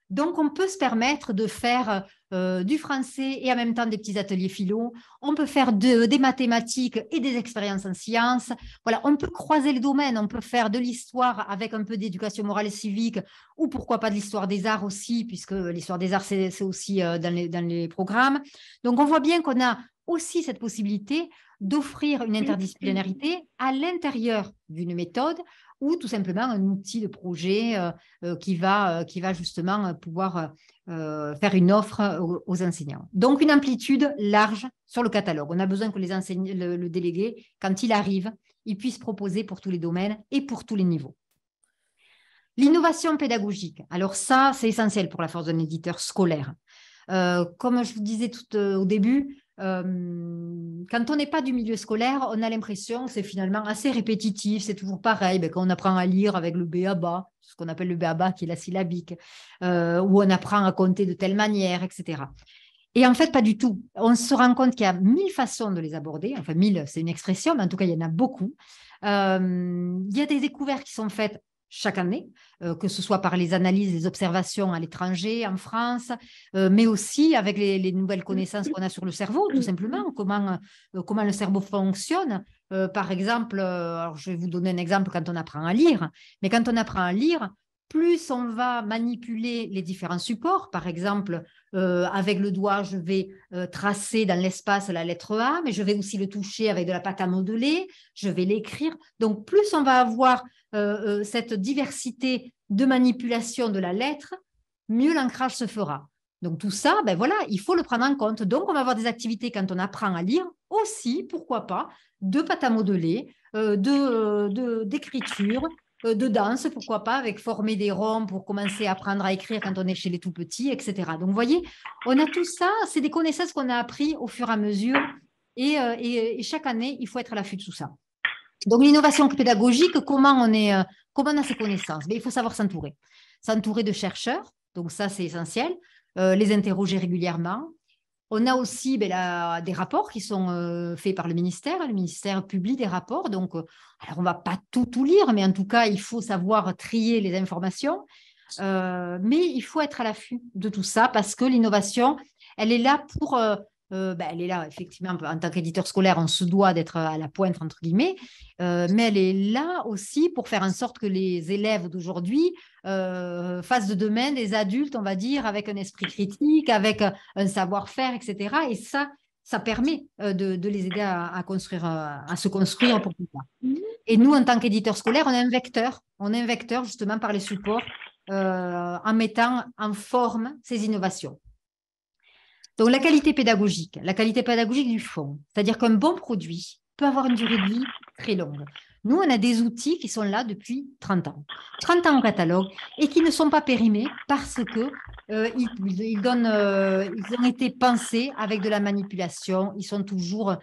Donc, on peut se permettre de faire du français et en même temps des petits ateliers philo. On peut faire des mathématiques et des expériences en sciences. Voilà, on peut croiser le domaine. On peut faire de l'histoire avec un peu d'éducation morale et civique ou pourquoi pas de l'histoire des arts aussi, puisque l'histoire des arts, c'est aussi dans les programmes. Donc, on voit bien qu'on a aussi cette possibilité d'offrir une interdisciplinarité à l'intérieur d'une méthode ou tout simplement un outil de projet qui va justement pouvoir faire une offre aux enseignants. Donc, une amplitude large sur le catalogue. On a besoin que le délégué, quand il arrive, il puisse proposer pour tous les domaines et pour tous les niveaux. L'innovation pédagogique. Alors ça, c'est essentiel pour la force d'un éditeur scolaire. Comme je vous disais tout au début, quand on n'est pas du milieu scolaire, on a l'impression que c'est finalement assez répétitif, c'est toujours pareil. Quand on apprend à lire avec le b.a.-ba, ce qu'on appelle le b.a.-ba qui est la syllabique, où on apprend à compter de telle manière, etc. Et en fait, pas du tout. On se rend compte qu'il y a 1000 façons de les aborder. Enfin, 1000, c'est une expression, mais en tout cas, il y en a beaucoup. Il y a des découvertes qui sont faites chaque année, que ce soit par les analyses, les observations à l'étranger, en France, mais aussi avec les nouvelles connaissances qu'on a sur le cerveau, tout simplement, comment le cerveau fonctionne. Par exemple, alors je vais vous donner un exemple quand on apprend à lire, mais quand on apprend à lire, plus on va manipuler les différents supports. Par exemple, avec le doigt, je vais tracer dans l'espace la lettre A, mais je vais aussi le toucher avec de la pâte à modeler, je vais l'écrire. Donc, plus on va avoir cette diversité de manipulation de la lettre, mieux l'ancrage se fera. Donc, tout ça, ben voilà, il faut le prendre en compte. Donc, on va avoir des activités quand on apprend à lire, aussi, pourquoi pas, de pâte à modeler, d'écriture, de danse, pourquoi pas, avec former des ronds pour commencer à apprendre à écrire quand on est chez les tout petits, etc. Donc, vous voyez, on a tout ça, c'est des connaissances qu'on a appris au fur et à mesure et chaque année, il faut être à l'affût de tout ça. Donc, l'innovation pédagogique, comment on a ces connaissances? Il faut savoir s'entourer de chercheurs, donc ça, c'est essentiel, les interroger régulièrement. On a aussi des rapports qui sont faits par le ministère publie des rapports, donc alors on ne va pas tout lire, mais en tout cas, il faut savoir trier les informations, mais il faut être à l'affût de tout ça parce que l'innovation, elle est là pour... elle est là, effectivement, en tant qu'éditeur scolaire, on se doit d'être à la pointe, entre guillemets, mais elle est là aussi pour faire en sorte que les élèves d'aujourd'hui fassent de demain des adultes, on va dire, avec un esprit critique, avec un savoir-faire, etc. Et ça permet de les aider à se construire pour plus tard. Et nous, en tant qu'éditeur scolaire, on est un vecteur justement par les supports en mettant en forme ces innovations. Donc, la qualité pédagogique du fond, c'est-à-dire qu'un bon produit peut avoir une durée de vie très longue. Nous, on a des outils qui sont là depuis 30 ans. 30 ans au catalogue et qui ne sont pas périmés parce que ils ont été pensés avec de la manipulation. Ils sont toujours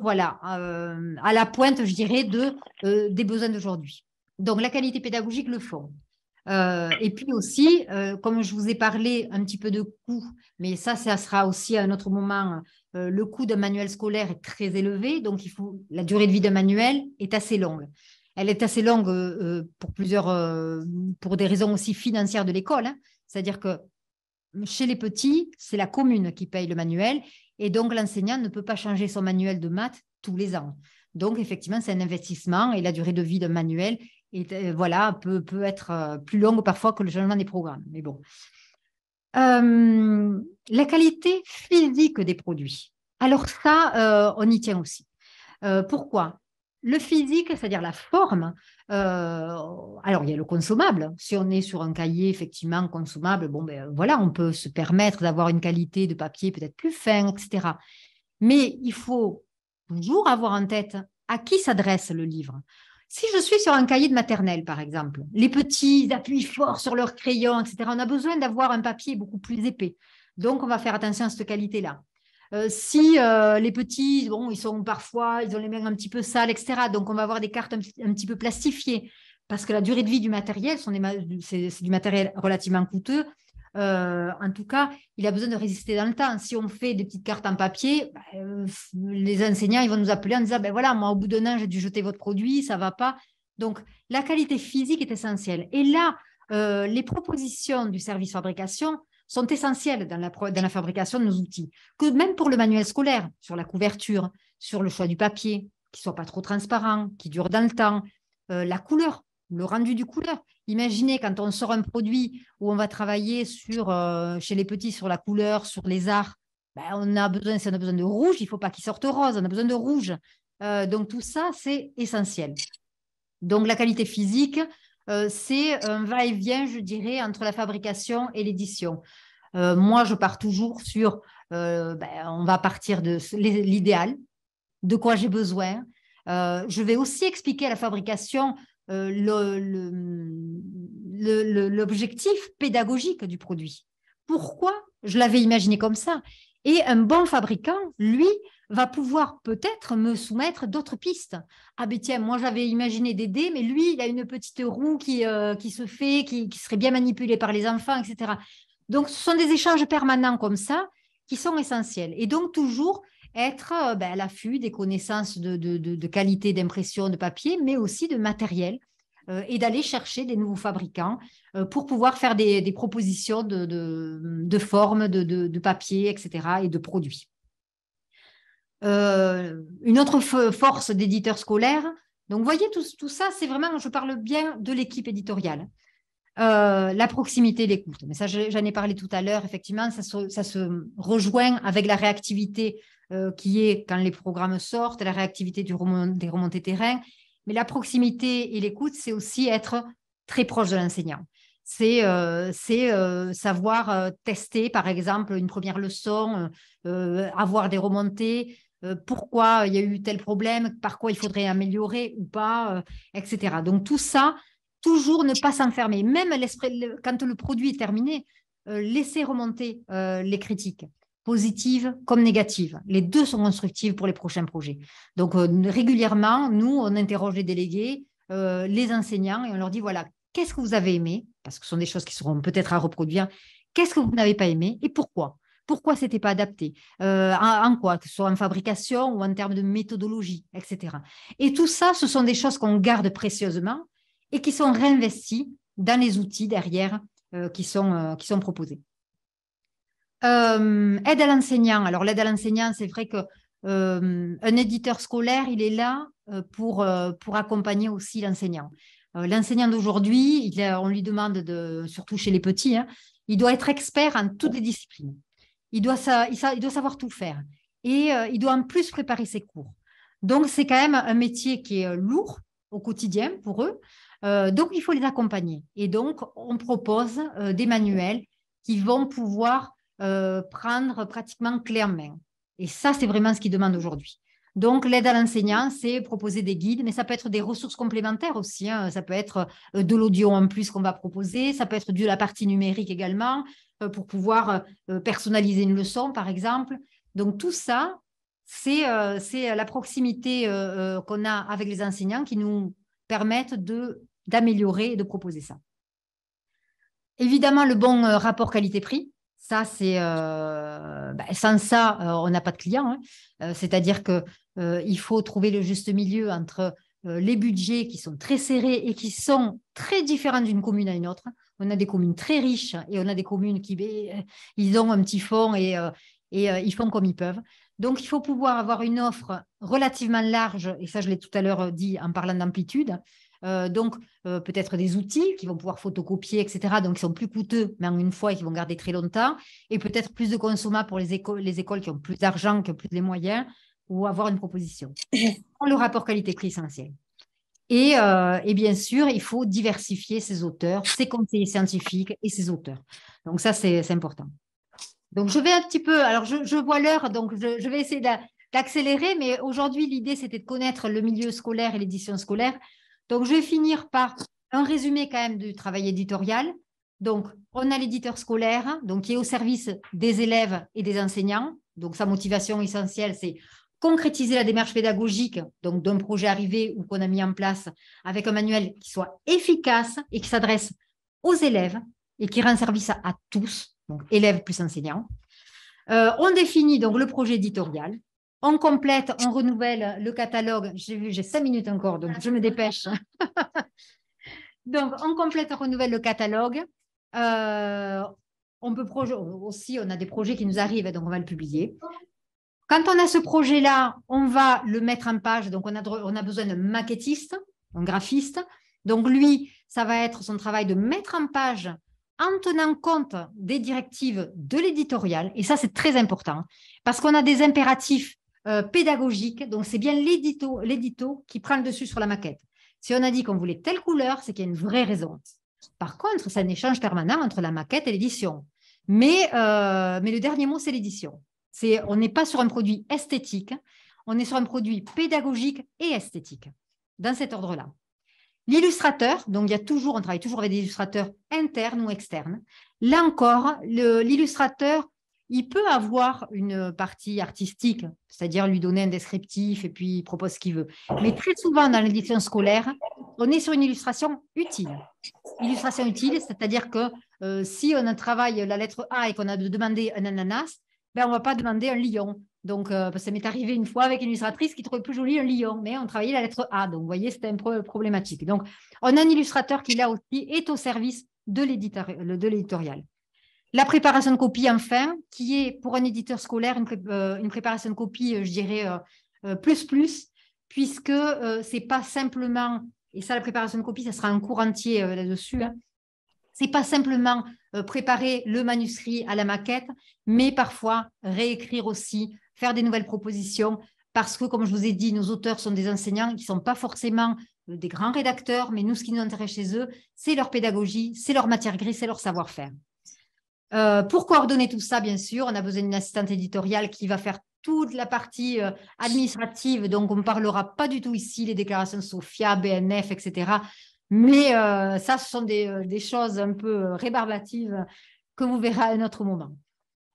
voilà, à la pointe, je dirais, des besoins d'aujourd'hui. Donc, la qualité pédagogique, le fond. Et puis aussi, comme je vous ai parlé un petit peu de coût, mais ça sera aussi à un autre moment, le coût d'un manuel scolaire est très élevé, donc la durée de vie d'un manuel est assez longue. Elle est assez longue pour des raisons aussi financières de l'école, hein. C'est-à-dire que chez les petits, c'est la commune qui paye le manuel et donc l'enseignant ne peut pas changer son manuel de maths tous les ans. Donc, effectivement, c'est un investissement et la durée de vie d'un manuel peut être plus longue parfois que le changement des programmes. Mais bon. La qualité physique des produits. Alors ça, on y tient aussi. Pourquoi? Le physique, c'est-à-dire la forme, alors il y a le consommable. Si on est sur un cahier effectivement consommable, bon ben voilà, on peut se permettre d'avoir une qualité de papier peut-être plus fin, etc. Mais il faut toujours avoir en tête à qui s'adresse le livre. Si je suis sur un cahier de maternelle, par exemple, les petits ils appuient fort sur leur crayon, etc., on a besoin d'avoir un papier beaucoup plus épais. Donc, on va faire attention à cette qualité-là. Si les petits, bon, ils ont les mains un petit peu sales, etc. Donc, on va avoir des cartes un petit peu plastifiées parce que la durée de vie du matériel, c'est du matériel relativement coûteux. En tout cas, il a besoin de résister dans le temps. Si on fait des petites cartes en papier, les enseignants ils vont nous appeler en disant ben voilà, moi au bout d'un an, j'ai dû jeter votre produit, ça ne va pas. Donc, la qualité physique est essentielle. Et là, les propositions du service fabrication sont essentielles dans la fabrication de nos outils. Que même pour le manuel scolaire, sur la couverture, sur le choix du papier, qui ne soit pas trop transparent, qui dure dans le temps, la couleur, le rendu du couleur. Imaginez quand on sort un produit où on va travailler chez les petits sur la couleur, sur les arts, ben si on a besoin de rouge, il ne faut pas qu'il sorte rose, on a besoin de rouge. Donc tout ça, c'est essentiel. Donc la qualité physique, c'est un va-et-vient, je dirais, entre la fabrication et l'édition. Moi, je pars toujours on va partir de l'idéal, de quoi j'ai besoin. Je vais aussi expliquer à la fabrication l'objectif pédagogique du produit. Pourquoi je l'avais imaginé comme ça? Et un bon fabricant, lui, va pouvoir peut-être me soumettre d'autres pistes. Ah ben tiens, moi j'avais imaginé des dés, mais lui, il a une petite roue qui serait bien manipulée par les enfants, etc. Donc, ce sont des échanges permanents comme ça qui sont essentiels. Et donc, toujours être à l'affût des connaissances de qualité d'impression de papier, mais aussi de matériel, et d'aller chercher des nouveaux fabricants pour pouvoir faire des propositions de formes, de papier, etc., et de produits. Une autre force d'éditeur scolaire, donc vous voyez, tout ça, c'est vraiment, je parle bien de l'équipe éditoriale. La proximité et l'écoute. Mais ça, j'en ai parlé tout à l'heure. Effectivement, ça se rejoint avec la réactivité qui est quand les programmes sortent, la réactivité des remontées terrain. Mais la proximité et l'écoute, c'est aussi être très proche de l'enseignant. C'est savoir tester, par exemple, une première leçon, avoir des remontées, pourquoi il y a eu tel problème, par quoi il faudrait améliorer ou pas, etc. Donc tout ça, toujours ne pas s'enfermer. Même quand le produit est terminé, laisser remonter les critiques, positives comme négatives. Les deux sont constructives pour les prochains projets. Donc, régulièrement, nous, on interroge les délégués, les enseignants, et on leur dit, voilà, qu'est-ce que vous avez aimé? Parce que ce sont des choses qui seront peut-être à reproduire. Qu'est-ce que vous n'avez pas aimé et pourquoi? Pourquoi ce n'était pas adapté? En quoi? Que ce soit en fabrication ou en termes de méthodologie, etc. Et tout ça, ce sont des choses qu'on garde précieusement et qui sont réinvestis dans les outils derrière qui sont proposés. Aide à l'enseignant. Alors, l'aide à l'enseignant, c'est vrai que un éditeur scolaire, il est là pour accompagner aussi l'enseignant. L'enseignant d'aujourd'hui, on lui demande, surtout chez les petits, hein, il doit être expert en toutes les disciplines. Il doit savoir tout faire. Et il doit en plus préparer ses cours. Donc, c'est quand même un métier qui est lourd au quotidien pour eux. Donc, il faut les accompagner. Et donc, on propose des manuels qui vont pouvoir prendre pratiquement clé en main. Et ça, c'est vraiment ce qu'ils demandent aujourd'hui. Donc, l'aide à l'enseignant, c'est proposer des guides, mais ça peut être des ressources complémentaires aussi, hein. Ça peut être de l'audio en plus qu'on va proposer, ça peut être de la partie numérique également, pour pouvoir personnaliser une leçon, par exemple. Donc, tout ça, c'est la proximité qu'on a avec les enseignants qui nous permettent d'améliorer et de proposer ça. Évidemment, le bon rapport qualité-prix. Ça, c'est sans ça, on n'a pas de client, hein. C'est-à-dire que il faut trouver le juste milieu entre les budgets qui sont très serrés et qui sont très différents d'une commune à une autre. On a des communes très riches et on a des communes qui ils ont un petit fonds et ils font comme ils peuvent. Donc, il faut pouvoir avoir une offre relativement large, et ça, je l'ai tout à l'heure dit en parlant d'amplitude. Donc, peut-être des outils qui vont pouvoir photocopier, etc. Donc, qui sont plus coûteux, mais en une fois, et qui vont garder très longtemps. Et peut-être plus de consommables pour les écoles qui ont plus d'argent, qui ont plus les moyens, ou avoir une proposition. Le rapport qualité-prix essentiel. Et bien sûr, il faut diversifier ses auteurs, ses conseillers scientifiques et ses auteurs. Donc, ça, c'est important. Donc, je vais un petit peu, alors je vois l'heure, donc je vais essayer d'accélérer, mais aujourd'hui, l'idée, c'était de connaître le milieu scolaire et l'édition scolaire. Donc, je vais finir par un résumé quand même du travail éditorial. Donc, on a l'éditeur scolaire, donc qui est au service des élèves et des enseignants. Donc, sa motivation essentielle, c'est concrétiser la démarche pédagogique, donc d'un projet arrivé ou qu'on a mis en place avec un manuel qui soit efficace et qui s'adresse aux élèves et qui rend service à tous, donc élèves plus enseignants. On définit donc le projet éditorial. On complète, on renouvelle le catalogue. J'ai vu, j'ai 5 minutes encore, donc je me dépêche. Donc, on complète, on renouvelle le catalogue. On peut aussi, on a des projets qui nous arrivent, donc on va le publier. Quand on a ce projet-là, on va le mettre en page. Donc, on a besoin d'un maquettiste, un graphiste. Donc, lui, ça va être son travail de mettre en page en tenant compte des directives de l'éditorial. Et ça, c'est très important parce qu'on a des impératifs pédagogiques. Donc, c'est bien l'édito qui prend le dessus sur la maquette. Si on a dit qu'on voulait telle couleur, c'est qu'il y a une vraie raison. Par contre, c'est un échange permanent entre la maquette et l'édition. Mais le dernier mot, c'est l'édition. On n'est pas sur un produit esthétique, on est sur un produit pédagogique et esthétique, dans cet ordre-là. L'illustrateur, donc on travaille toujours avec des illustrateurs internes ou externes. Là encore, l'illustrateur, il peut avoir une partie artistique, c'est-à-dire lui donner un descriptif et puis il propose ce qu'il veut. Mais très souvent, dans l'édition scolaire, on est sur une illustration utile. Illustration utile, c'est-à-dire que si on travaille la lettre A et qu'on a demandé un ananas, ben, on ne va pas demander un lion. Donc, ça m'est arrivé une fois avec une illustratrice qui trouvait plus joli un lion, mais on travaillait la lettre A. Donc, vous voyez, c'était un peu problématique. Donc, on a un illustrateur qui, là aussi, est au service de l'éditorial. La préparation de copie, enfin, qui est pour un éditeur scolaire une préparation de copie, je dirais, puisque ce n'est pas simplement, et ça, la préparation de copie, ça sera un cours entier là-dessus, hein, ce n'est pas simplement préparer le manuscrit à la maquette, mais parfois réécrire aussi, faire des nouvelles propositions, parce que, comme je vous ai dit, nos auteurs sont des enseignants qui ne sont pas forcément des grands rédacteurs, mais nous, ce qui nous intéresse chez eux, c'est leur pédagogie, c'est leur matière grise, c'est leur savoir-faire. Pour coordonner tout ça, bien sûr, on a besoin d'une assistante éditoriale qui va faire toute la partie administrative, donc on ne parlera pas du tout ici, les déclarations SOFIA, BNF, etc., mais ça, ce sont des choses un peu rébarbatives que vous verrez à un autre moment.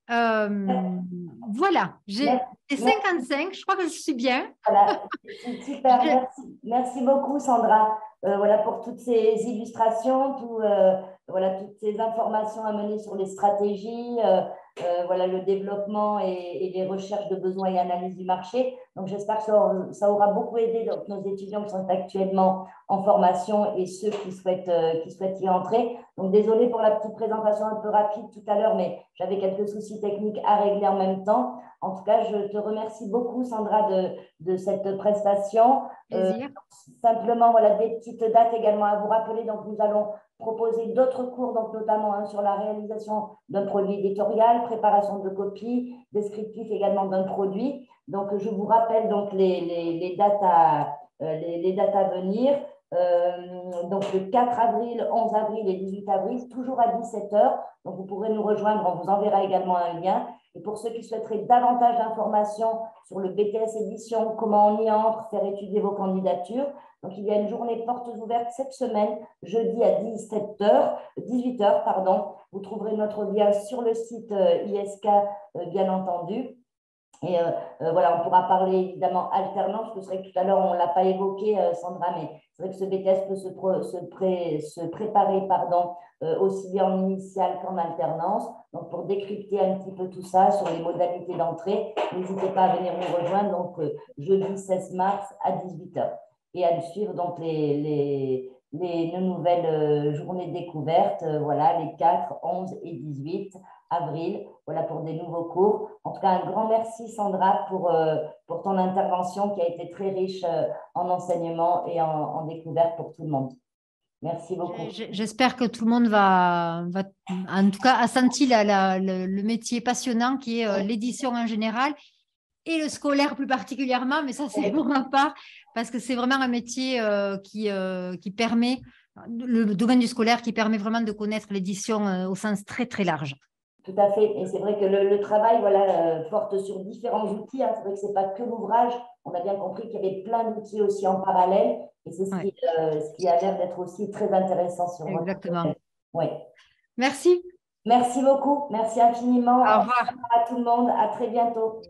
Voilà, j'ai 55, je crois que je suis bien. Voilà, c'est super, merci beaucoup Sandra voilà, pour toutes ces illustrations, voilà, toutes ces informations à mener sur les stratégies, voilà, le développement et les recherches de besoins et analyse du marché. Donc j'espère que ça aura beaucoup aidé donc, nos étudiants qui sont actuellement en formation et ceux qui souhaitent y entrer. Donc désolée pour la petite présentation un peu rapide tout à l'heure, mais j'avais quelques soucis techniques à régler en même temps. En tout cas, je te remercie beaucoup Sandra de cette prestation. Simplement, voilà, des petites dates également à vous rappeler. Donc, nous allons proposer d'autres cours, donc notamment sur la réalisation d'un produit éditorial, préparation de copies, descriptif également d'un produit. Donc, je vous rappelle donc les dates à venir. Donc, le 4 avril, 11 avril et 18 avril, toujours à 17h. Donc, vous pourrez nous rejoindre. On vous enverra également un lien. Et pour ceux qui souhaiteraient davantage d'informations sur le BTS édition, comment on y entre, faire étudier vos candidatures, donc il y a une journée portes ouvertes cette semaine, jeudi à 18h, pardon. Vous trouverez notre lien sur le site ISK, bien entendu. Et voilà, on pourra parler évidemment alternance, parce que c'est vrai que tout à l'heure, on ne l'a pas évoqué, Sandra, mais c'est vrai que ce BTS peut se préparer pardon, aussi bien en initiale qu'en alternance. Donc, pour décrypter un petit peu tout ça sur les modalités d'entrée, n'hésitez pas à venir nous rejoindre, donc jeudi 16 mars à 18h. Et à suivre donc nos nouvelles journées découvertes, voilà, les 4, 11 et 18 avril, voilà, pour des nouveaux cours. En tout cas, un grand merci, Sandra, pour ton intervention qui a été très riche en enseignement et en découverte pour tout le monde. Merci beaucoup. J'espère que tout le monde en tout cas, a senti le métier passionnant qui est l'édition en général et le scolaire plus particulièrement, mais ça, c'est pour ma part, parce que c'est vraiment un métier qui permet, le domaine du scolaire qui permet vraiment de connaître l'édition au sens très, très large. Tout à fait. Et c'est vrai que le travail voilà, porte sur différents outils. Hein. C'est vrai que ce n'est pas que l'ouvrage. On a bien compris qu'il y avait plein d'outils aussi en parallèle. Et c'est ce qui a l'air d'être aussi très intéressant sur votre projet. Oui. Merci. Merci beaucoup. Merci infiniment. Au revoir. À tout le monde. À très bientôt.